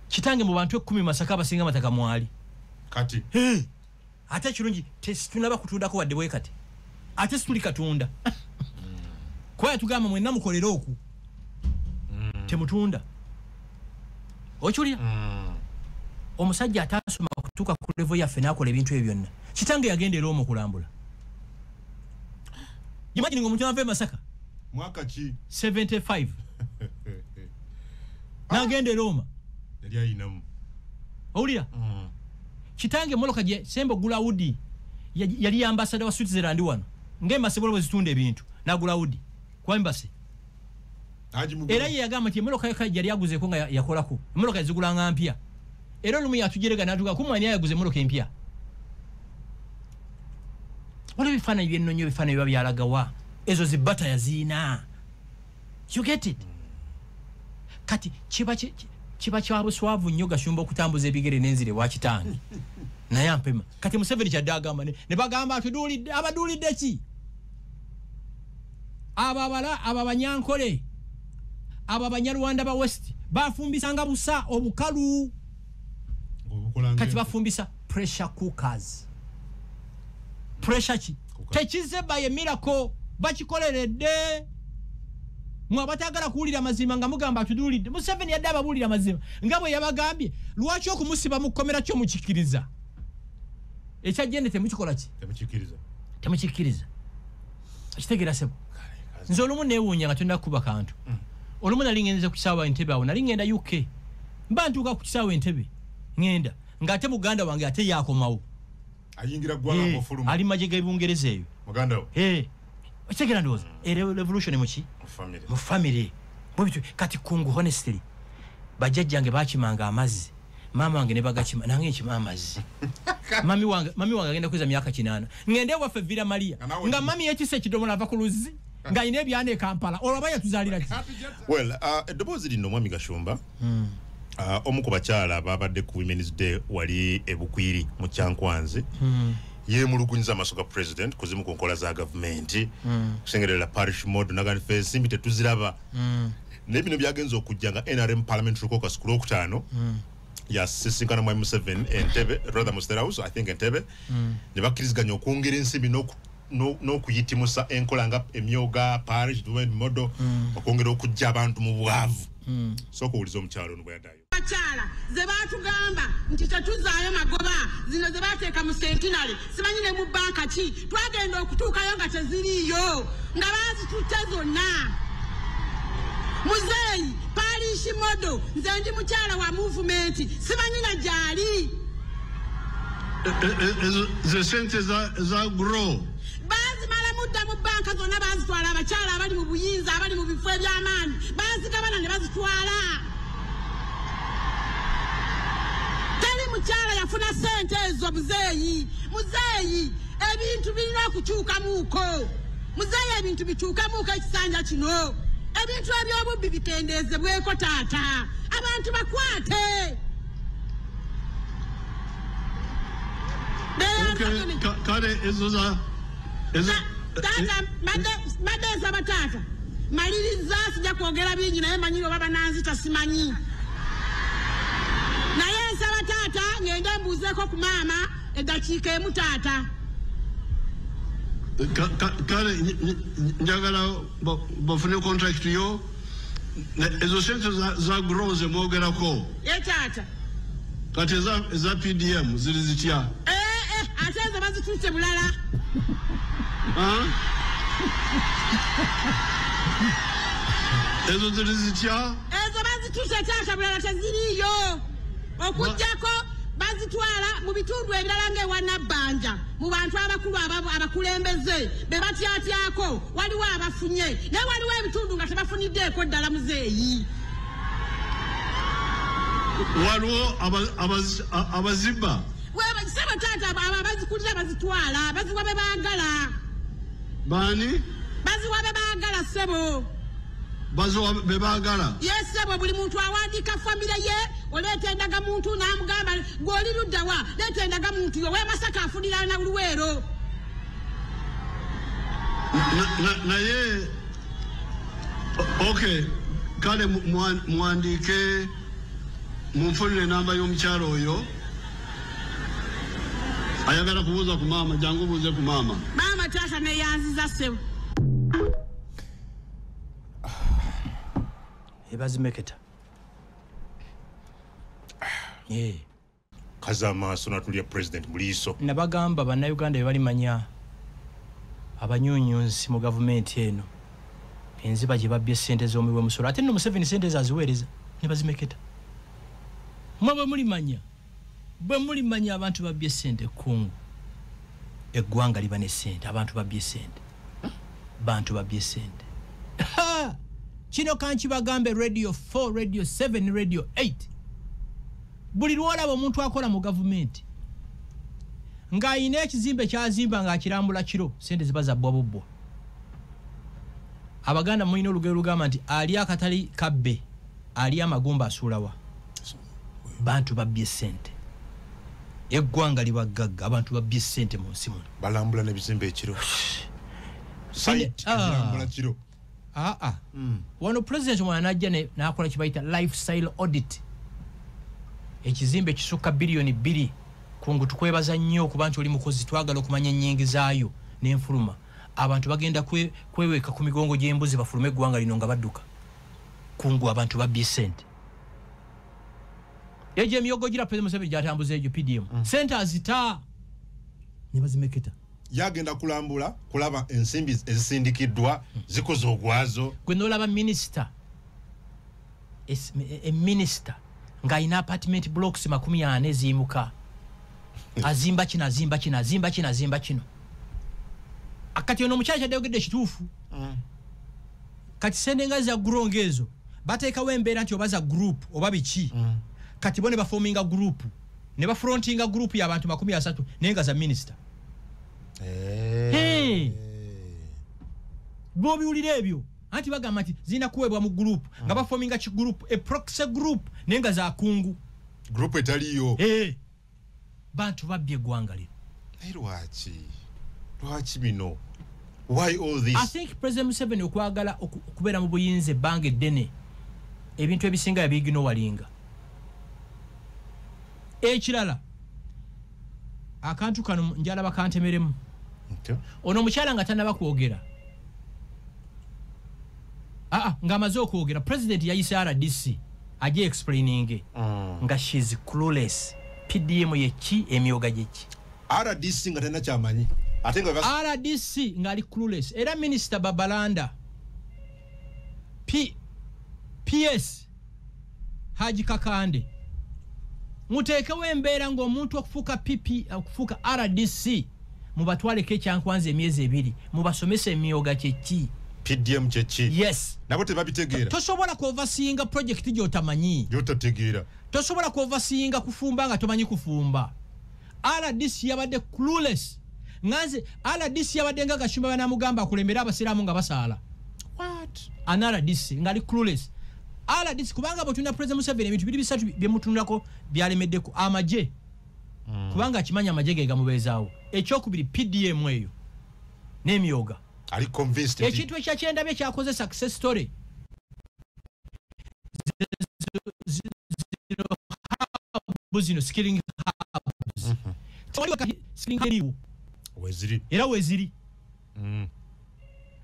Speaker 2: kitange mu bantu 10 Masaka basinga mataka mwali
Speaker 1: kati
Speaker 2: ate kirungi tunaba kutundako wadde bwe kati ate situli katunda kwa tugamba mwenna mukolera oku temutunda okyulira omusajja atasoma kutuka ku level yaffe nakola ebintu ebyo byonna kitange yagendera omu kulambula imagine ngomuntu ave Masaka
Speaker 1: mwaka ki
Speaker 2: 75 nagende Roma
Speaker 1: yali ayinamu
Speaker 2: Owulira? Kitange moloka je Sembo Gulaudi yali ambassador wa Switzerland wano. Ng'embasebolo bwe zitunda ebintu na Gulaudi kwa embassy. Era ye yagamba nti moloka yali yaguze ko nga yakolako. Moloka zigula ngampya. Era lumu yatujerega natuka kumwani yaguze moloka empya. Wale bifana byennonyo bifana biba byalagawa. Ezo zibata yazina. You get it? Kati chiba cha buswavu nnyo gashumba okutambuza ebigere n'enzire wa kitangi. Naye ampema. Kati Museveni kyadagamba ne bagamba atudulidde abadulidde ki? Aba banyankole. Aba banyarwanda ba West bafumbisanga busa obukalu. Kati bafumbisa pressure cookers. Pressure ki? Tekize baye miracle bakikoleredde. Mwabatagala kuwulira mazima nga mugamba atudulidde. Museveni yadde ababulira mazima. Ngabwe yabagambye lwaki okumusiba mu komera kyo mukikiriza. Ekyagende temukikola ki? Temukikiriza. Akitegera sebo. Nze olumu neewuunya nga tonna kuba kantu. Olumu nali ngenze ku kisaawa Entebbe awo nali ngenda UK. Mba ntuuka ku kisaawa Entebbe. Ngenda. Ng'ate muganda wange ate yaakomawo.
Speaker 1: Ayingira gwanga mufuluma.
Speaker 2: Ali maje g'ebungereza eyo.
Speaker 1: Muganda wo.
Speaker 2: Ekigera ndowooza. Revolution muki? Mu family. Bobitu kati kungu honestly. Bajjajjange baakimanga amazzi. Mama wange ne bagakima nange ekima amazzi. Mami wange agenda kweza myaka 8. Ngende waffe Villa Maria. Nga mami yekise ekidomola ava ku luzzi. Nga ine byane Kampala. Olaba yatuzalira ki?
Speaker 1: Well, eddoboozi lino Mwami Gashumba. Omu ku bakyala ababadde ku Women's Day wali ebukwiri mu Kyankwanzi. Yemulugunyiza amasoka president kuzimu ku nkola za government. Kusengerera parish mode nagani fe simbi tetuziraba. Nebino byagenza okujja nga NRM parliamentary caucus ku Lwokutaano. Ya sisinkana Mwami Museveni Entebbe rather Mustere House I think Entebbe. Ne bakkiriziganya okwongera ensimbi n'okuyitimusa enkola nga emyoga parish development model okwongera okujja abantu mu bwavu. Soko ulizo omukyalo ono bwe yaddayo.
Speaker 5: Bakyala ze baatugamba nti tetuzaayo magoba zino ze baateeka mu centenary simanyi ne mu banka ki twagenda okutuukayo nga teziriiyo nga baazitutte zonna. Muzeeyi parish modo nze ndi mukyala wa movement simanyi na gyali.
Speaker 4: Ze sente za grow.
Speaker 5: Bazimala mudda mu banka zonna bazitwala abakyala abali mu buyinza abali mu bifo eby'amaanyi bazigabana ne bazitwala. Tali mukyala yafuna sente ezo muzeeyi. Muzeeyi ebintu birina okukyukamuuko. Muzeeyi ebintu bikyukamuuko ekisanja kino. Ebintu eby'obubbi bikendeezebweko taata. Abantu bakwate.
Speaker 4: Kale ezo za
Speaker 5: Tata madeza batata maliriza sija kwogera bingi naye manyiro baba nanzita simanyi. Naye nsaba tata ngenda mbuzeeko ku maama eddakiika emu taata.
Speaker 4: Kale njagala bafune contract yo ezo sente za grow ze mwogerako.
Speaker 5: Ye tata.
Speaker 4: Kati eza PDM ziri zitya?
Speaker 5: Ate ezo bazituuse bulala.
Speaker 4: Ezo ziri zitya?
Speaker 5: Ezo bazituuse taata bulala teziriiyo. Okujjako bazitwala mu bitundu ebirala ng'ewa Nabbanja mu bantu abakulu abakulembeze be batyatyako waliwo abafunye naye waliwo ebitundu nga tebafuniddeeko ddala muzeeyi.
Speaker 4: Waliwo abazibba.
Speaker 5: Sebo tata abazikulira bazitwala baziwa be baagala.
Speaker 4: Bani?
Speaker 5: Baziwa be baagala sebo.
Speaker 4: Baziwa be baagala?
Speaker 5: Yes sebo buli muntu awandiika famire ye oleeta endaga muntu n'amugamba gw'oli ludda wa leeta endaga muntu yo we Masaka afunira na Luweero.
Speaker 4: Naye okay kale muwandiike munfunire namba y'omukyalo oyo. Ayagala kubuuza ku maama jangu buuze ku maama.
Speaker 5: Maama taata ne yanziza sebo.
Speaker 2: Ebazimeketa.
Speaker 1: Kaza maaso natulya president Muliiso.
Speaker 2: Nabagamba bannayuganda be balimanya abanyunyunsi mu gavumenti eno. Enziba gye babbye ssente z'omuwe musolo. Ate nno Museveni ssente zaziweereza ne bazimeketa. Mwe bwe mulimanya. bwe muli manyi abantu babye sente kungu eggwanga liba ne sente abantu babye sente bantu babye sente kino kankibagambe radio 4 radio 7 radio 8 buli lwolaba omuntu akola mu gavumenti ng'ayina ekizimbe kyazimba ng'akirambula kiro sente ziba zabbwa bubbwa abaganda mulina olugero lugamba nti ali akatali kabbe ali amagumba asuulawa bantu babye sente eggwanga liba gagga abantu babye sente mu nsi muno
Speaker 1: balambula n'ebizimbe ekiro site balambula kiro
Speaker 2: wano president mwana najja n'akola kibayita lifestyle audit ekizimbe kisukka biliyoni 2 kungu tukwebaza nnyo okuba nti oli mukozi twagala okumanya ennyingi zaayo n'enfuluma abantu bagenda kweweka ku migongo gy'embuzi bafulume eggwanga lino nga badduka kungu abantu babye sente ejo emyogo gira president Museveni gyatambuza egyo PDM sente azita ne bazimeketa
Speaker 1: yagenda kulambula kulaba ensimbi ezisindikiddwa zikoze ogwazo
Speaker 2: gwe n'olaba minister minister ng'ayina apartment blocks 40 eziyimuka azimba kino akati ono omukyala kyadayogedde ekituufu kati sente nga za gurongo ezo bateekawo embeera nti oba za group oba biki kati bo ne bafominga group ne bafrontinga group y'abantu 30 naye nga za minister bobiwulira ebyo anti bagamba nti zina kuwebwa mu group nga bafominga ki group a proxy group naye nga za kungu
Speaker 1: group etaliyo
Speaker 2: bantu babye eggwanga lino
Speaker 1: lwaki bino why all this
Speaker 2: I think President Museveni okwagala okubeera mu buyinza ebbanga eddene ebintu ebisinga yabigino walinga ekirala akantu kano njala bakantemeremu ono omukyala nga tannaba kwogera nga amaze okwogera president yayise RDC ajje explaining nga she's clueless PDM yeki emyoga gyeki
Speaker 1: RDC nga tena kyamanyi ate nga
Speaker 2: RDC nga ali clueless era minister Babalanda PS Haji Kakande muteekewo embeera ng'omuntu okufuuka RDC mubatwaleko ekyankwanza emyezi 2 mubasomesa emyoga kyeki
Speaker 1: PDM kyeki
Speaker 2: yes
Speaker 1: nabo tebabitegeera
Speaker 2: tosobola kuovasinga project gy'otamanyi
Speaker 1: gyotategeera
Speaker 2: tosobola kuovasinga kufumba nga tomanyi kufumba RDC yabadde clueless nganze RDC yabadde nga gashumba banamugamba akulembera abasiraamu nga basaala RDC ngali clueless RDC kubanga botunda president Museveni ebintu biri bisatu byemutundako byalemeddeko amaje kubanga akimanya amaje ge gamubeezaawo ekyokubiri PDM eyo n'emyoga
Speaker 1: ali convinced
Speaker 2: ekintu ekyakyenda bye kyakoze success story buzino skilling hubs skilling eriwo
Speaker 1: weziri
Speaker 2: era weziri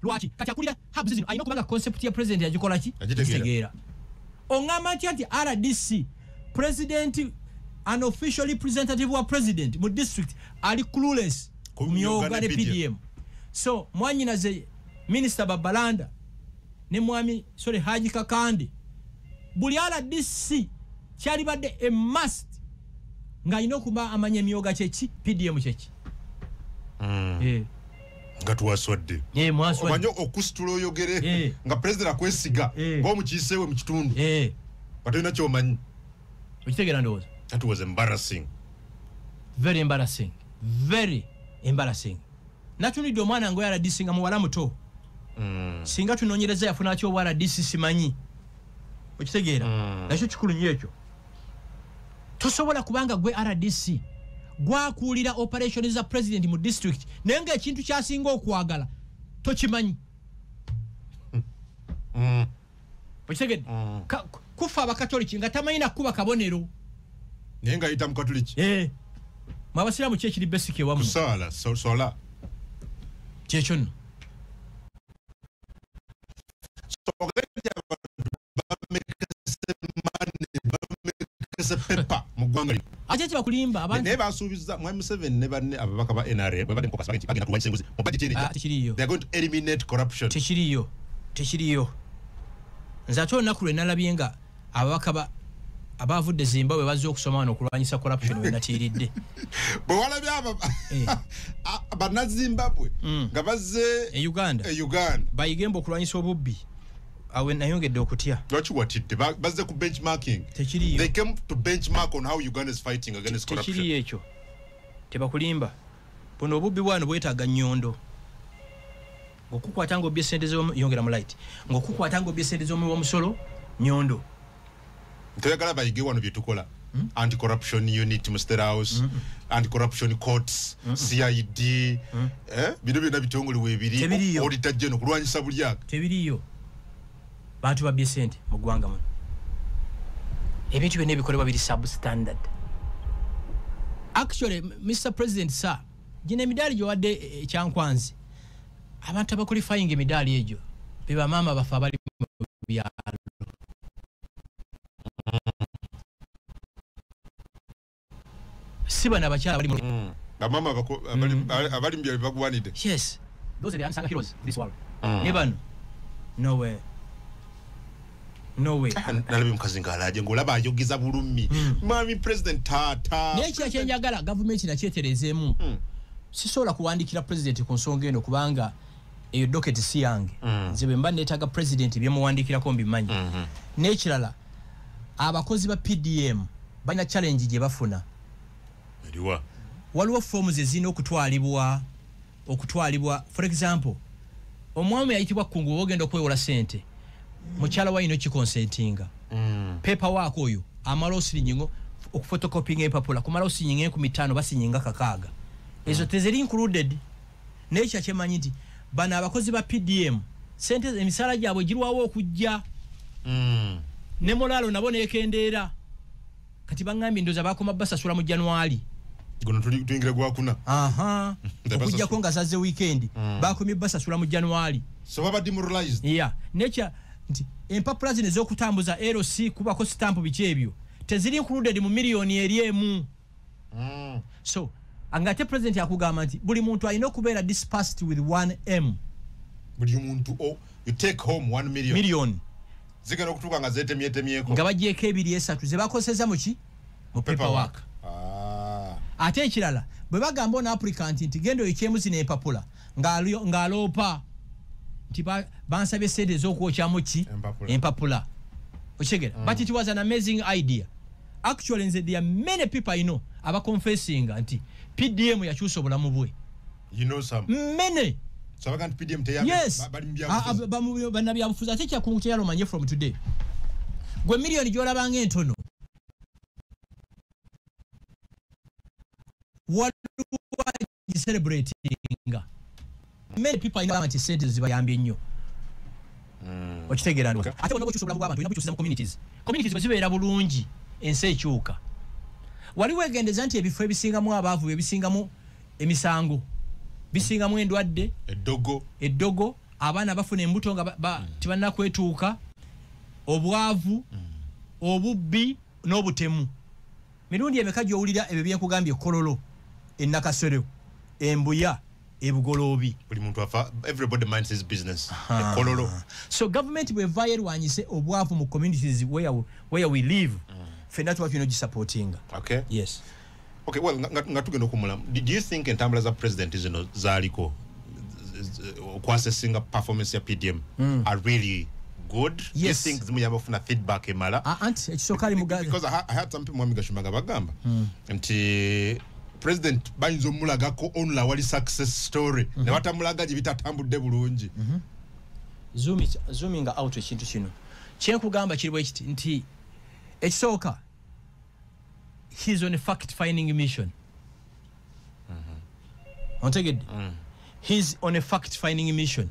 Speaker 2: lwaki kati akulira hubs zino ayina kubanga concept ya president yagikola ki
Speaker 1: agitegeera
Speaker 2: ongamba nti RDC president an official representative wa president mu district ali clueless kumyoga ne PDM so mwanyina ze minister Babalanda ne mwami Haji Kakande buli RDC kyali badde a must nga ino kuba amanye myoga kyeki PDM kyeki
Speaker 1: nga tuwaswadde omanyo okusitula oyogere nga president akwesiga ng'omukiisewe mu kitundu watolina kyomanyi
Speaker 2: okitegeera ndowooza
Speaker 1: that was embarrassing
Speaker 2: very embarrassing natunidde omwana ngo RDC nga muwala muto singa tunoonyereza yafuna ki obwa RDC simanyi okitegeera nakyo kikulu nnyo ekyo tosobola kubanga gwe RDC gwakuulira operation za president mu district naye nga ekintu kyasinga okwagala tokimanyi okitegedde kufa abakatoliki nga tamanyi nakuba kabonero
Speaker 1: naye nga ayita mukatoliki
Speaker 2: mwabasiraamu ki ekiri basic ewamu
Speaker 1: kusaala sola
Speaker 2: kyekyo nno ate tebakulimba abantu
Speaker 1: naye basuubiza mwami Museveni ne banne ababaka ba NRM bwe badde mukopasa bagenda kulwanyisa enguzi mu budget eno
Speaker 2: tekiriyo
Speaker 1: they are going to eliminate corruption
Speaker 2: tekiriyo nze ate olunaku lwe nalabye nga ababaka abavudde Zimbabwe bazze okusoma wano okulwanyisa corruption we natiridde
Speaker 1: bwe walabye bannazimbabwe nga bazze
Speaker 2: Uganda bayigemba okulwanyisa obubbi awe nayongedde okutya
Speaker 1: lwaki watidde bazze ku benchmarking
Speaker 2: tekiriyo
Speaker 1: they came to benchmark on how Uganda is fighting against corruption
Speaker 2: tekiriyo ekyo tebakulimba buno obubbi bwano bwetaaga nnyondo ngokukwata ngo byesente zo yongera mu light ngokukwata ngo byesente zo mu musolo nyondo
Speaker 1: ntayagala bayige wano byetukola anti corruption unit Mr. House anti corruption courts CID bino byonna bitongole webiri auditor general kulwanyisa bulyaga
Speaker 2: tebiriyo bantu ba byesente mu gwanga muno ebintu byonna ebikolebwa biri substandard actually Mr. President sir gine emidali gyowadde ekyankwanzi abantu abaqualifying emidali egyo beba mama bafa bali mu byalo siba na bakyala bali mu
Speaker 1: bamama abali mbya bagwanide
Speaker 2: yes those are the unsung heroes this world never nowhere
Speaker 1: nalabi mukazi ngalaje ngolaba ayogiza bulumi mami president tata
Speaker 2: nekya kyenjagala government nakyeterezeemu sisobola kuwandikira president ku nsonga eno kubanga eyo docket si yange nze mba neetaaga president byemuwandikirako mbimanyi n'ekirala abakozi ba PDM balina challenge gye bafuna waliwo forms ezina okutwalibwa for example omwami ayitibwa kungu ogenda okwewola sente mukyala wayino kikonsentinga paperwork oyo amala osiringo okufotokopinga empapula kumala osinyinga 15 basinyinga kakaaga ezo tezeri included nekya kyemanyi nti bana abakozi ba PDM sente emisala gyabwe girwawo okujja ne molalo nabo nekendeera kati bangambi ndoza bakoma basasula mu January
Speaker 1: gono tuingira gwakuna
Speaker 2: okujja ko nga saze weekend bakomye basasula mu January
Speaker 1: so baba demoralized
Speaker 2: nekya nti empapula zino ez'okutambuza LC kubako stamp bikyebyo teziri included mu miliyoni eriemu so angate president yakugamba nti buli muntu alina okubeera dispersed with 1M
Speaker 1: buli muntu you take home 1 million zigera okutuka nga zetemyetemyeko
Speaker 2: nga bagyeko 2-3 ze bakoseza muki mu paperwork ate ekirala bwe bagamba on applicant nti gendo ekyemu zino empapula ng'aloopa nti bansabye sente ez'okwokyamu ki empapula okitegeera but it was an amazing idea actually nze there are many people I know abaconfessing nti PDM yakyusa obulamu bwe many
Speaker 1: sabaga nti PDM teyambe bali mbya
Speaker 2: bannabyabufuzi ate kyakungu kyeyalomanye from today gwe miliyoni gyolabanga entono what you celebrating many people I know anti sente zibayambye nnyo okitegeera ndo ate ono bokyusa obulamu bw'abantu inabukyusiza mu communities bwezibeera bulungi ensi ekyuka wali wegendeza nti ebifo ebisingamu abaavu ebisingamu emisango bisingamu endwadde eddogo abaana bafuna embuto nga tibannakwetuuka obwavu obubbi n'obutemu mirundi emeka gy'owulira ebyo byenkugambye kololo ennakasero embuya ebugoloobi
Speaker 1: buli muntu afa everybody minds his business kololo
Speaker 2: so government bwevaayo erwanyise obwavu mu communities where we live fena tuba tulina gisupportinga
Speaker 1: okay
Speaker 2: yes
Speaker 1: okay well nga tugenda okumula do you think entambula za president zino zaaliko okwasesinga performance ya PDM are really good?
Speaker 2: Yes.
Speaker 1: You think zimuyamba kufuna feedback emala?
Speaker 2: Aunt ekisokali mugazi
Speaker 1: because I had some people mwami gashumaga bagamba nti president bayinza omulagako onla wali success story ne batamulaga gibitatambudde bulungi
Speaker 2: zooming out ekintu kino kyenkugamba kiri bwe kiti nti ekisooka he's on a fact finding mission ontegedde he's on a fact finding mission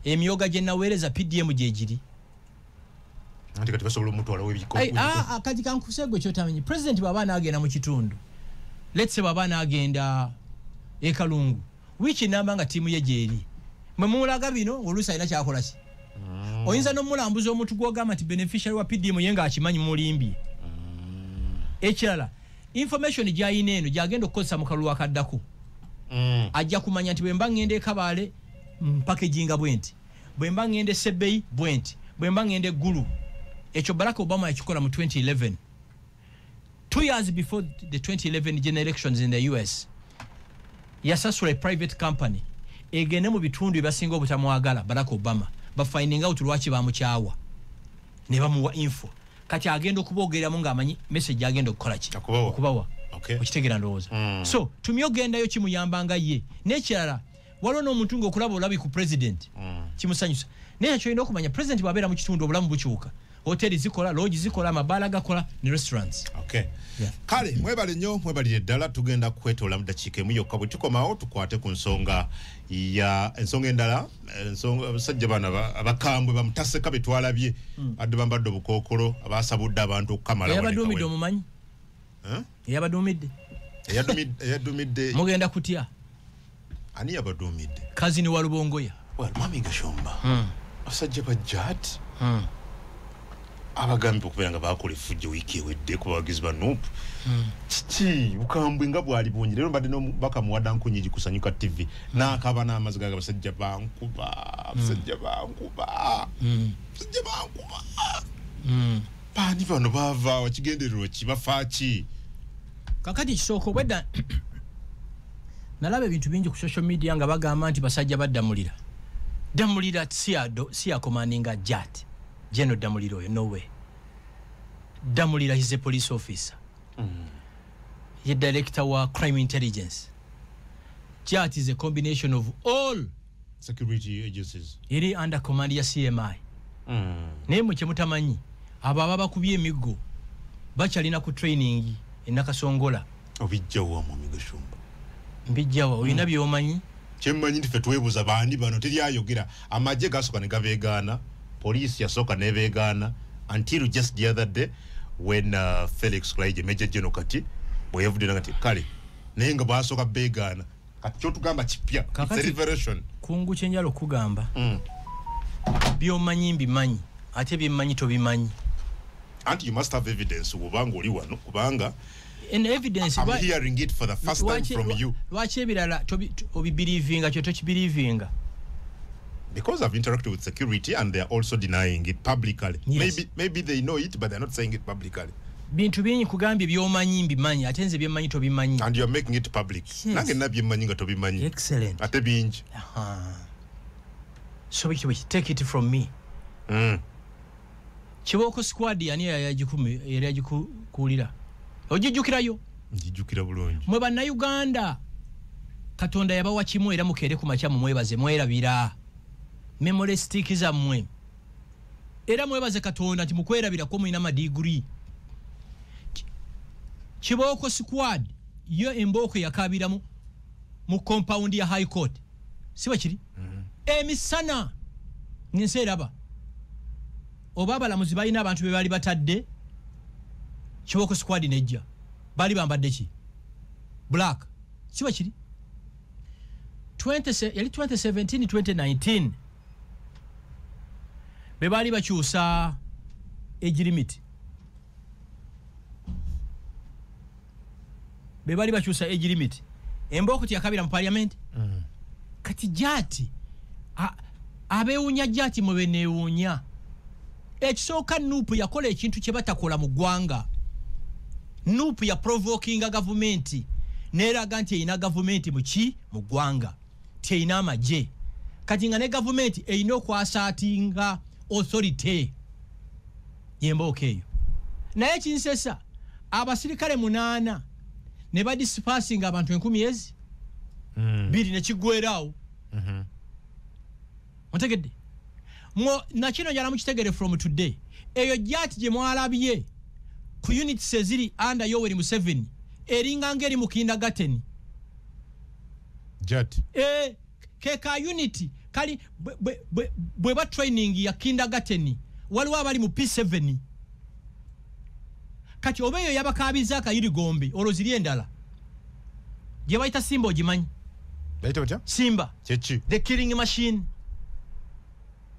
Speaker 2: emyoga gye naweereza PDM gye giri
Speaker 1: anti kati basobola omutwala w'ebiko
Speaker 2: kati kankusegwe kyotamanyi president bw'aba anaagenda mu kitundu let's say bw'aba anaagenda e Kalungu wiki namba nga tiimu ye gyeri mwe mulaga bino oluusi alina kyakola ki oyinza n'omulambuza omuntu gw'ogamba nti beneficiary wa PDM ye ng'akimanyi mulimbye ekirala information gy'ayina eno gy'agenda okukozesa mu kalulu akaddako ajja kumanya nti bwe mba ngenda e Kabale mpackaging bwenti bwe mba ngenda e Sebbeyi bwenti bwe mba ngenda eggulu ekyo Barack Obama yakikola mu 2011 2 years before the 2011 general elections in the US yasasula a private company egende mu bitundu byasinga obutamwagala Barack Obama finding out lwaki bamukyawa ne bamuwa info kati agenda okuboogeramu ng'amanyi message agenda okukola ki okubawa okitegeera ndowooza so tumyogendayo kimuyambanga ye n'ekirala waliwo n'omuntu ng'okulaba olabi ku president kimusanyusa naye kyolina okumanya president bw'abeera mu kitundu obulamu bukyuka hoteli zikola lodge zikola amabaala gakola ne restaurants
Speaker 1: kale mwebale nnyo mwebalire ddala tugenda kwetoola mu dakiika emu yokka bwe tukomawo tukwate ku ensonga endala abasajja bano abakambwe bamutaseka be twalabye badde bambadde obukookolo abasabudde abantu okukamala
Speaker 2: eyabadduumidde omumanyi
Speaker 1: eyadduumidde
Speaker 2: mugenda kutya
Speaker 1: ani yabadduumidde
Speaker 2: kazini wa Lubongoya
Speaker 1: Mami Gashomba abasajja bajja ati abagambye okubeera nga bakola effujjo wiiki ewedde ku bawagizi ba Nuupu kiki bukambwe nga bwali bungi leero mbadde n'omubaka muwadda Nkunyigi ku Sanyuka TV n'akaaba n'amazzi gaga abasajja bankuba baani bano baava wakigendererwa ki bafa ki
Speaker 2: kakati ekisooka obwedda nalaba ebintu bingi ku social media nga bagamba nti basajja baddamulira si yakomaninga Jat General Damuliro oyo no way Damulira is a police officer ye director wa crime intelligence Jat is a combination of all
Speaker 1: security agencies
Speaker 2: eri under command ya CMI naye mukye mutamanyi abo bakubye emiggo bakyalina ku training enakasongola
Speaker 1: obijjawo mu Gashomba
Speaker 2: mbijjawo oyina byomanyi
Speaker 1: kyemmanyi nti ffe twebuuza baani bano teryayogera amagye gasooka ne gabeegaana police yasooka nebeegaana until just the other day when Felix Kulaije Major General kati bweyavudde nagati kale naye nga bwasooka beegaana kati kyotugamba kipya it's a revelation
Speaker 2: kungu kyenjala okugamba byomanyi mbimanyi ate byemmanyi tobimanyi
Speaker 1: anti you must have evidence kubanga oli wano kubanga
Speaker 2: in evidence
Speaker 1: I'm hearing it for the first time from you
Speaker 2: lwaki ebirala obibelievinga kyo tokibelievinga
Speaker 1: because I've interacted with security and they're also denying it publicly.
Speaker 2: Yes.
Speaker 1: Maybe they know it but they're not saying it publicly.
Speaker 2: Bintu binyi kugambye byomanyi mbimanyi ate nze byemanyi tobimanyi
Speaker 1: and you're making it public. Nange nabyemanyi nga tobimanyi.
Speaker 2: Excellent.
Speaker 1: Ate bingi.
Speaker 2: So we take it from me. Kiboko squad yani yari yagikuulira. Ojijjukirayo?
Speaker 1: Njijjukira bulungi.
Speaker 2: Mwe banna Uganda Katonda yabawa kimu era mukere ku makya mwebaze mwerabira. Memory stick zammwe era mwebaze Katonda nti mukwerabira ko muina madiguri Kiboko squad yo emboko yakabira mu compound ya High Court siba kiri emisana ninseraba obaba la muziba ina abantu be bali batadde Kiboko squad nejja bali bambadde ki black siba kiri 2017 2019 bebali bakyusa age limit emboko tyakabira mu parliament kati Jati abewunya Jati mwe neewunya ekisooka Nuupu yakola ekintu kye batakola mu ggwanga Nuupu ya provokinga government neraga nti eyina government mu ggwanga teyina amagye kati nga ne government eyina okwasatinga authority yembooka eyo naye kinsesa abasirikale 8 ne badispassing abantu 10,000 biri ne kigwerawo otegedde nakino njala mukitegere from today eyo Jati gye mwalabye ku units eziri under Yoweri Museveni eringa ngeri mu kindergarten
Speaker 1: Jati
Speaker 2: keka unity kali bwe ba training ya kindergarten waliwo abali mu P7 kati obeyo yabakabiza akayiri gombe oloziri endala gye bayita Simba ogimanyi
Speaker 1: bayita otya
Speaker 2: Simba
Speaker 1: chechi
Speaker 2: the killing machine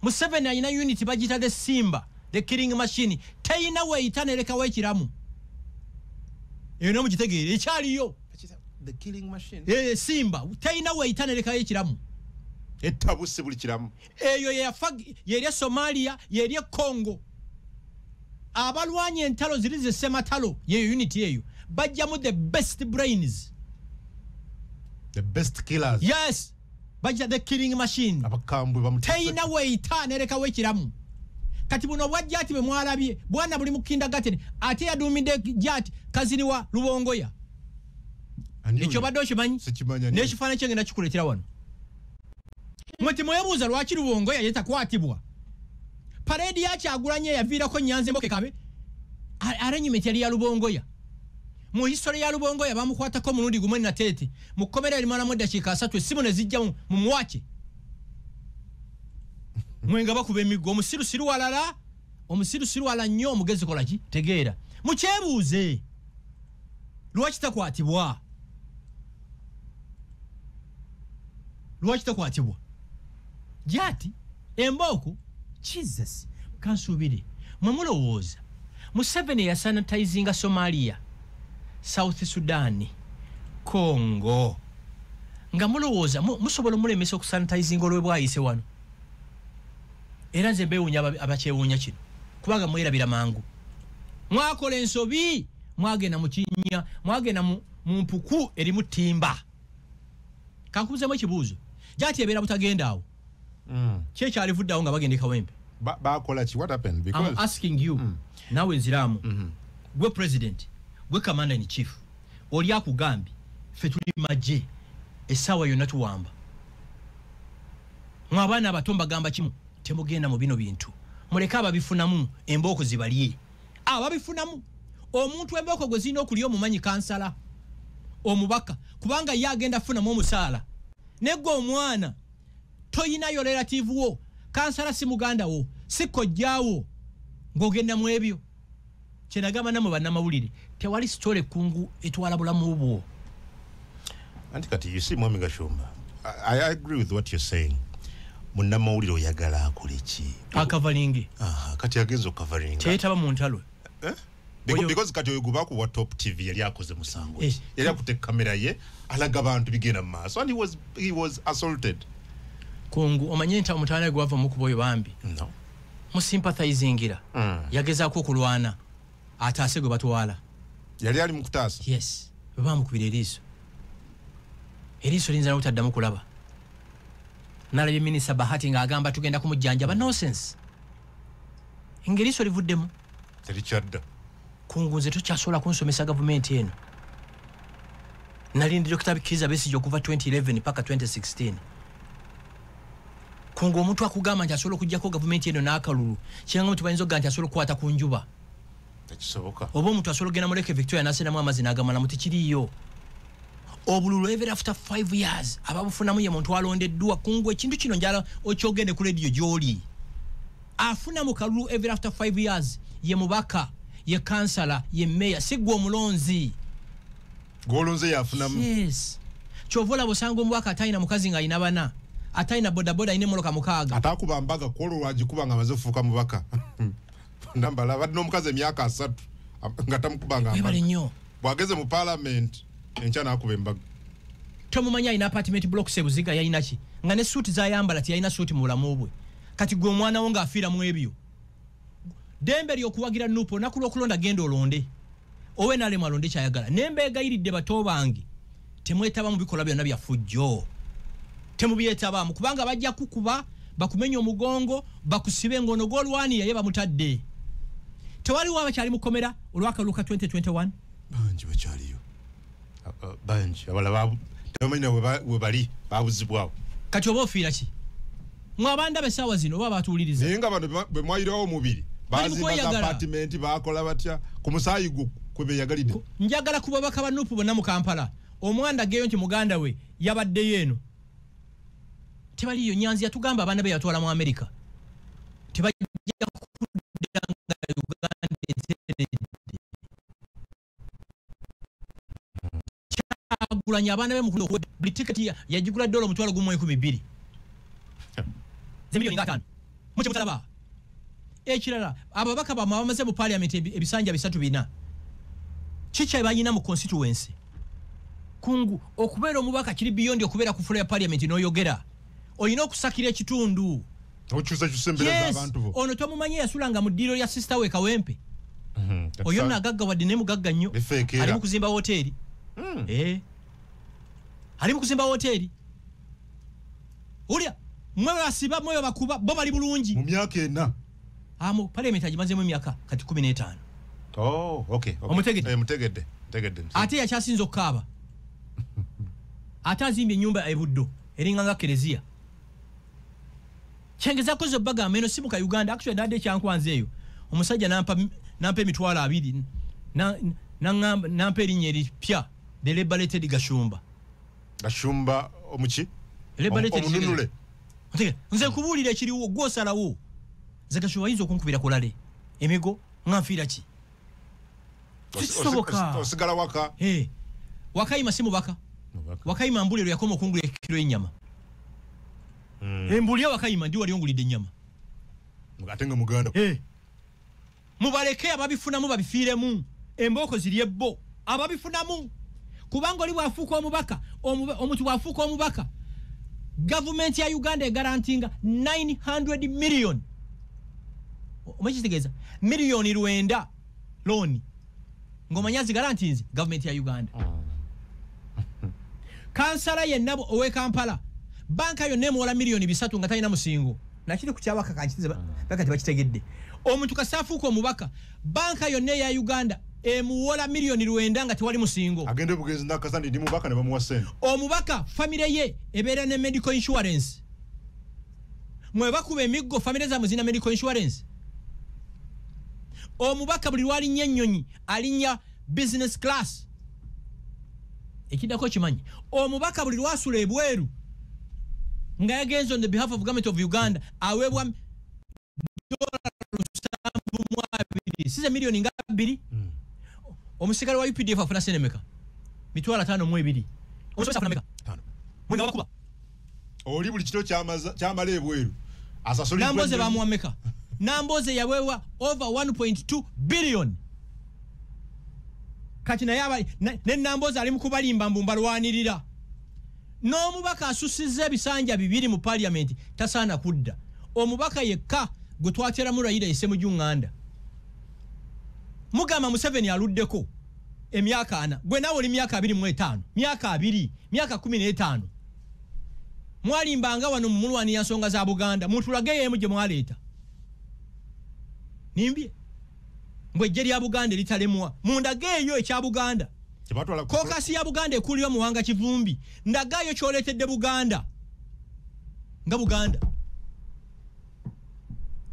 Speaker 2: Museveni ayina unity bagita the Simba the killing machine tayina weeyita nereka wekiramu eyo no mugitegeere ekyaliyo
Speaker 1: the killing machine
Speaker 2: Simba tayina weeyita nereka wekiramu
Speaker 1: etabuse buli kiramu
Speaker 2: eyo yeri Somalia yeri Congo abalwanye entalo ziri ze sematalo yeyo unity eyo bajjamu the best brains,
Speaker 1: the best killers.
Speaker 2: Yes, bajja the killing machine.
Speaker 1: Abakambwe bamutse.
Speaker 2: Teyina weita nereka wekiramu. Kati buno bwajjati be mwalabye bwana buli mukinda gatene ate yadumide jati kazini wa Lubongoya. Ekyo badde okimanyi?
Speaker 1: Sikimanya.
Speaker 2: N'ekifaananyi kye ngenda kikuleetera wano. Mwete mwebuuza lwaki Lubongoya yetakwatibwa. Parade ya Kyagulanyi yaviirako Nyanzi Mboke Kabe. Arrangement yali ya Lubongoya. Mu history ya Lubongoya bamukwatako mulundi gumwe na tete. Mu komera yali mwana dakika 3 esimu ne zijja mu muwache. Mwenga bakube emigo omusirusiru walala. Omusirusiru wala nnyo omugezi kolaki? Tegeera. Mukyebuuze. Lwaki takwatibwa? Lwaki takwatibwa? Jati Emboko Jesus kansubiri mwemulowooza Museveni ya sanitizinga Somalia, South Sudan, Congo nga mulowooza musobola mulemesa okusanitizinga olwe bwayise wano era nze bewunya abakyewunya kino kubanga mwerabira mangu mwakola ensobi mwagenda mu Kinnya mwagenda mu mpuku erimu timba kankubuuzemu ekibuuzo Jati ebeera butagenda awo Checha alivuddawo nga bagenda Kawempe.
Speaker 1: Bakola ki? What happened? Because
Speaker 2: I'm asking you. Nawe nziramu. Gwe president, gwe commander in chief. Oli akugambi ffe tuli maje. Esawa yonna tuwamba. Mwabana abatomba gamba kimu temugenda mu bino bintu. Muleka ababifunamu Emboko zibalye. Ababifunamu omuntu Emboko gwe zino okuliyo mumanyi kansala. Omubaka kubanga yagenda funamu omusaala. Neggo omwana toyina yo relative wo kansala si muganda wo siko jjawo ngogenda mu ebyo kyenagamba namwe bannamawulire tewali story kungu etwala bulamu bwo.
Speaker 1: Antikati, you see Mwami Gashumba, I agree with what you're saying. Munnamawulire oyagala akole ki?
Speaker 2: Akavalingi.
Speaker 1: Kati agenzo covering.
Speaker 2: Teyetaba mu ntalo.
Speaker 1: Because kati oyo gubaku wa Top TV yali akoze musango. Yali akute kamera ye alaga abantu bigenda mu maaso and he was assaulted.
Speaker 2: Kungu omanyenta omutana gwava mukuboyo bambi.
Speaker 1: No.
Speaker 2: Musympathizingira. Yagezaako okulwana ataase gwe batwala.
Speaker 1: Yali ali mukutaasa.
Speaker 2: Yes. Bamukubira eriiso. Eriiso linza n'obutaddamu kulaba. Nalabye Minisita Bahati ng'agamba tugenda kumujjanjaba nonsense. Engeriiso livuddemu.
Speaker 1: Terikyadda.
Speaker 2: Kungu nze tukyasobola kunsomesa gavumenti eno. Nalindi Dr. Kiza Besigye okuva 2011 paka 2016. Kungu omuntu akugamba nti asobola okujjako gavumenti eno n'akalulu kiranga nti bayinza okuga nti asobola okukwata ku njuba.
Speaker 1: Tekisoboka.
Speaker 2: Oba omuntu asobola okugenda mu Lake Victoria n'asendamu amazzi n'agamala mu tekiriiyo. Obululu ever after 5 years ababufunamu ye muntu alondeddwa. Kungu ekintu kino njala okyogende ku radio gy'oli. Afuna mu kalulu ever after 5 years ye mubaka ye kansala ye mayor sigwa omulonzi.
Speaker 1: Golonze yafunamu.
Speaker 2: Yes. Chovola bosango mwaka ataina mukazi nga ina bana. Ataina bodaboda ine moloka mukaga.
Speaker 1: Atakuba mbaga kwolo wajikuba nga mazofuka mubaka. Nambala badno mukazi emyaka 3 ngatamukuba nga
Speaker 2: mbaga. Nnyo.
Speaker 1: Bwageze mu parliament enchana akube mbaga.
Speaker 2: Tomumanya ina apartment block sebuziga yayina ki. Nga ne suit za yambala ti yayina suit mu bulamu bwe. Kati gwe omwana wo nga afira mu ebyo. Dembe lyokuwagira nupo nakulo kulonda gendo olonde. Owe nale malonde kyayagala. Nembe gayiridde bato bange. Temwetaba mu bikola byonna bya fujjo. Temubiyetaba mu kubanga bajja kukuba bakumenya omugongo bakusibe ngono golwani yaye bamutadde. Tewali waba kyali mukomera olwaka luka 2021.
Speaker 1: Banji bakyaliyo. Banji abala temanya we bali babuzibwawo.
Speaker 2: Kati oba ofiira ki? Mwabanda besawa zino baba batuliriza.
Speaker 1: Nenga bano be mwayirawo omubiri. Bazi apartment bakola batya ku musayi kwebe yagalide.
Speaker 2: Njagala kuba bakaba nupu bonna mu Kampala. Omwanda geyo nti muganda we yabadde yeno. Tebaliyo Nyanzi yatugamba abana be yatwala mu America. Tebajja kudanga Uganda enteredde. Kyagulanya abana be mukulu okwe buli ticket yagigula $1 mutwalo gumu 1200. Zemiliyoni 5. Muche mutalaba. Ekirala ababaka bamaze mu parliament ebisanja 3 chicha bayina mu constituency. Kungu okubeera omubaka kiri beyond okubeera ku floor ya parliament n'oyogera. Oyina okusakira ekitundu.
Speaker 1: Okyusa kyusembeleza abantu bo.
Speaker 2: Ono tomumanye yasulanga mu ddiro ya sister we Kawempe. Oyo nagagga wadde ne mugagga nnyo. Ali mu kuzimba hoteli. Ali mu kuzimba hoteli. Ulya mwe basiba mwe bakuba bo bali bulungi.
Speaker 1: Mu myaka ena.
Speaker 2: Amo parliament agimazemu emyaka kati 15.
Speaker 1: Oh, okay.
Speaker 2: Omutegedde.
Speaker 1: Mutegedde.
Speaker 2: Ate yakyasinza okkaaba. Ate azimbye ennyumba ebuddo eringanga kerezia. Kyengeza kozo bagamba eno simuka Uganda actually nadde kyankwanze eyo. Omusajja nampa emitwalo 2 nampa erinnya eripya the liberated Gashumba.
Speaker 1: Gashumba omuki?
Speaker 2: Omununule. Nze kubuulira ekiriwo gwosalawo. Nze Gashumba yinza okunkubira kulale. Emigo nganfiira ki? Kisoboka.
Speaker 1: Osigala waka.
Speaker 2: Wakayima simu baka. Wakayima mbuliro yakoma okungula ekiro y'ennyama. Embulya wakayima ndi wali ongulidde ennyama.
Speaker 1: Mugatenga muganda.
Speaker 2: Mubaleke ababifunamu babifiiremu. Emboko ziri ebbo. Ababifunamu. Kubanga oli bwafuuka omubaka, omuntu bwafuuka omubaka. Government ya Uganda egarantinga 900 million. Omekitegeeza miliyoni 9 loan. Ngomanyazi guarantees government ya Uganda. Kansala yenna owe Kampala. Banka yonna emuwola miliyoni 3 nga talina musingo. Nakiri ku kyabaka kankize bakati bakitegedde. Omuntu kasafuuka omubaka. Banka yonna ya Uganda emuwola miliyoni 9 nga tewali musingo.
Speaker 1: Agende bugezi nakasandi ndi mubaka ne bamuwa sente.
Speaker 2: Omubaka family ye ebeera ne medical insurance. Mwe bakuba emiggo family za muzina medical insurance. Omubaka buli lwali nnyo ennyonyi alinya business class. Ekidako kimanyi. Omubaka buli lwasula ebweru nga yagenze on the behalf of government of Uganda aweebwa $7 size miliyoni nga 2. Omusigalo wa UPDF afuna senemeka mitwala 5 omusomesa afuna meka 5 mwenga bakuba
Speaker 1: oli buli kito kyamala ebweru asasuli
Speaker 2: namboze bamuwa meka namboze yawewa over 1.2 billion kati naye abali ne namboze ali mu kubalimba mbumbalwanirira n'omubaka asusizza ebisanja 2 mu parliament tasaana kudda omubaka yekka gwe twatera mu Raila yese mu Junganda mugamba Museveni aluddeko emyaka 4 gwe nawe oli myaka 25 myaka 15 mwalimbanga wano mu mulwani ya nsonga za Buganda mutulage yemu gye mwaleeta nimbye mbwe jeri ya Buganda litalemwa mundage eyo ekya Buganda kokasi ya Buganda ekulira muwanga kivumbi ndagayo kyoletedde Buganda nga Buganda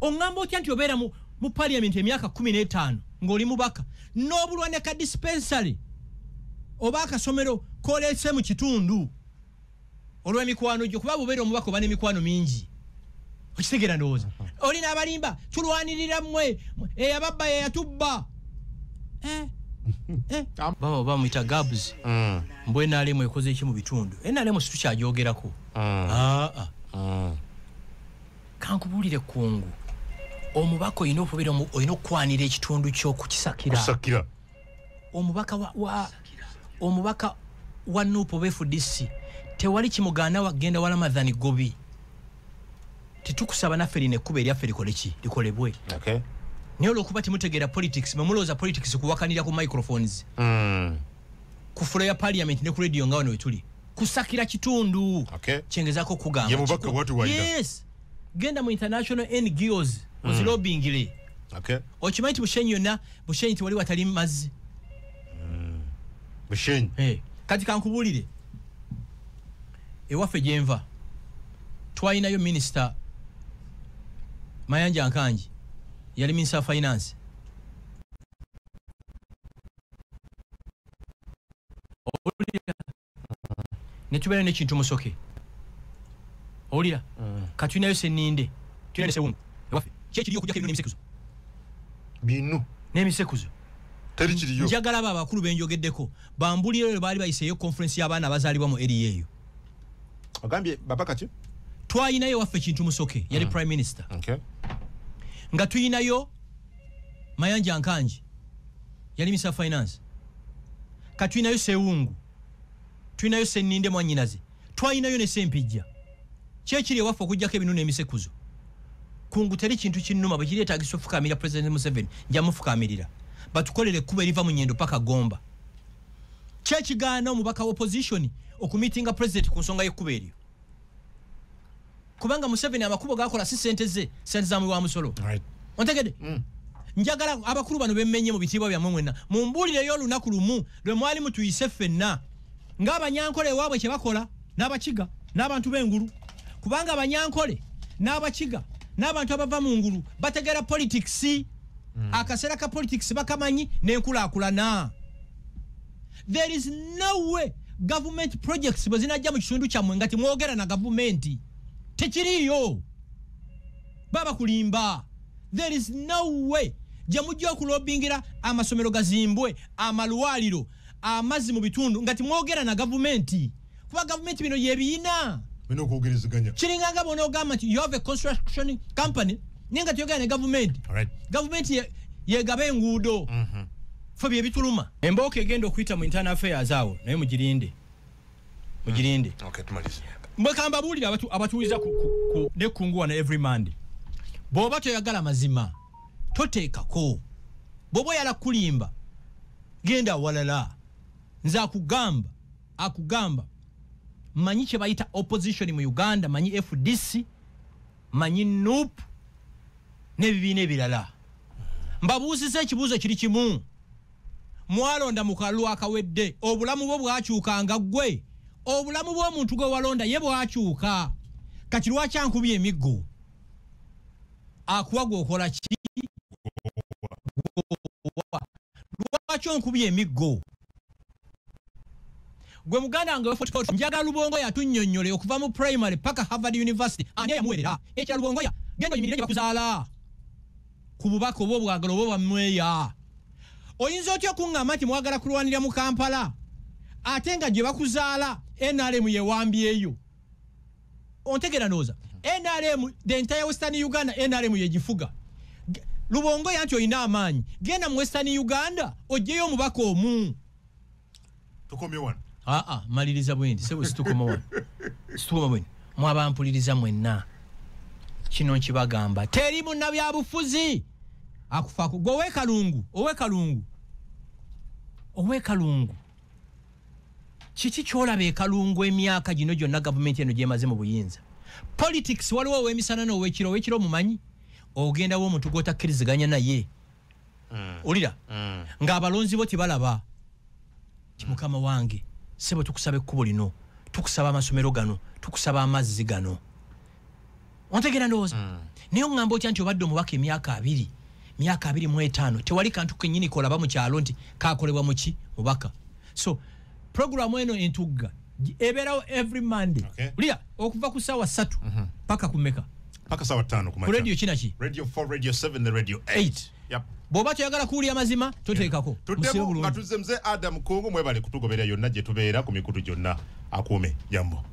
Speaker 2: ongamba otya nti obeera mu parliament emyaka 15 ng'oli mubaka n'obulwane ka dispensary oba akasomero kolese mu kitundu olw'emikwano gyo kuba bubeera omubaka oba n'emikwano mingi okitegeera ndowooza oli n'abalimba tulwanirira mmwe eyababba yeyatubba baba bamuyita Gabs mbwe naalemu ekoze eki mu bitundu naalemu situkyajogerako kankubuulire kungu omubaka oyina okubeera oyina okukwanira ekitundu ky'okukisakira omubaka wa Nuupu oba FDC tewali kimugaana wagenda wa Ramadhan Gobi tetukusaba naffe lino ekkuba eryaffe likolebwe naye olw'okuba temutegeera politics memulowooza politics kuwakanira ku microphones ku fulo ya parliament ne ku radio nga wano wetuli kusakira kitundu kyengezaako okugamba yes genda mu international NGOs ozilobingire okimanyi nti Bushenyi yonna Bushenyi tewali watali mazzi
Speaker 1: Bushenyi
Speaker 2: kati kankubuulire ewaffe gyenva twalinayo minisita Mayanja Nkanji yali minister of finance netubeera n'ekintu musoke owulira katulinayo Senninde tulina Sewungu ewaffe kyekiriyo okujjako ebinu n'emisekuzo
Speaker 1: binu
Speaker 2: n'emisekuzo
Speaker 1: teri kiriyo
Speaker 2: njagala abo abakulu benjogeddeko bambulire lwe baali bayiseeyo conference y'abaana abazaalibwa mu area eyo
Speaker 1: ogambye babaka ki
Speaker 2: twalinayo waffe kintu musoke yali prime minister nga tuyinayo Mayanja Nkanji yali minister of finance katuyinayo Sewungu tuyinayo Senninde Mwanyinaze twalinayo ne Sempijja kyekiri ewaffe okujjako ebinu n'emisekuzo kungu teri kintu kinnuma bwe kireetaagisa ofukaamira president Museveni nja mufukaamirira batukolere kuba eriva mu Nyendo paka Gomba kyekigana omubaka opposition okumitinga president ku nsonga y'ekkuba eryo kubanga Museveni amakubo gakola si sente za mu wa musolo ontegede njagala abakulu bano bemmenye mu bitibwa bya mwena mumbulire yo lunaku lumu lwe mwali mutuyise ffenna ng'abanyankole waabwe kye bakola n'abakiga n'abantu b'engulu kubanga abanyankole n'abakiga n'abantu abava mu ngulu bategera politics akaseera ka politics bakamanyi n'enkulaakulana. There is no way government projects bwezinajja mu kitundu kyammwe nga timwogera na gavumenti tekiriyo baba kulimba. There is no way gye mujja okulobingira amasomero gazimbwe amalwaliro amazzi mu bitundu nga timwogera na gavumenti kuba gavumenti bino yebiina
Speaker 1: bino kugiriziganya
Speaker 2: kiringanga bono ogamba nti you have a construction company ninga tuyogera ne gavumenti gavumenti yegabe enguudo fo bye bituluma embooka egenda okuyita mu internal affairs awo naye mugirinde
Speaker 1: okay tumalize
Speaker 2: mwekamba bulira abatuuliza ku nekunguwa na every Monday bwoba toyagala mazima toteekako bwoba yala kulimba genda walala nze akugamba manyi kye bayita opposition mu Uganda manyi FDC manyi NUP n'ebibiina ebirala mbabuuziza ekibuuzo kiri kimu mwalonda mu kalulu akawedde obulamu bwo bwakyukanga ggwe obulamu bw'omuntu gwe walonda ye bwakyuka kati lwaki ankubye emiggo akuwa gwokola ki lwaki onkubye emiggo gwe muganda nga wefoto njagala Lubongo yatunnyonnyole okuva mu primary paka Harvard University ani yamuwerera ekya Lubongo ya genda oyimirire bakuzaala ku bubaka obwo bwagala obwo bamweya oyinza otya okuŋŋamba nti mwagala kulwanira mu Kampala ate nga gye bakuzaala NRM yewambyeyo ontegera nooza NRM the entire Western Uganda NRM yegifuga Lubongo yanti oyina amaanyi genda mu Western Uganda ojjeyo omubaka omu
Speaker 1: tukomye wana
Speaker 2: maliriza bwendi sebo situkoma wana mwabampuliriza mwenna kino nkibagamba teri munnabyabufuzi akufaako gwe owekalungu kiki kyolaba ekalungu emyaka gino gyonna gavumenti eno gyemaze mu buyinza politics waliwo ow'emisana n'ow'ekiro mumanyi ogenda w'omuntu gw'otakkiriziganya naye olira ng'abalonzi bo tibalaba timukama wange sebo tukusaba ekkubo lino tukusaba amasomero gano tukusaba amazzi gano ontegera ndowooza naye oŋŋamba otya nti obadde omubaka emyaka 25 tewali kantu kennyini kolaba mu kyalo nti kakolebwa muki mubaka so program eno entugga ebeerawo every Monday olira okuva ku ssaawa 3 paka kumeka
Speaker 1: paka ssaawa 5
Speaker 2: ku radio kinaki
Speaker 1: radio 4 radio 7 ne radio 8 yep
Speaker 2: bw'oba toyagala kuwulira mazima toteekako
Speaker 1: tuddemu nga tuzze mze Adam Kungu mwebale kutugoberera yonna gye tubeera ku mikutu gyonna akuume jambo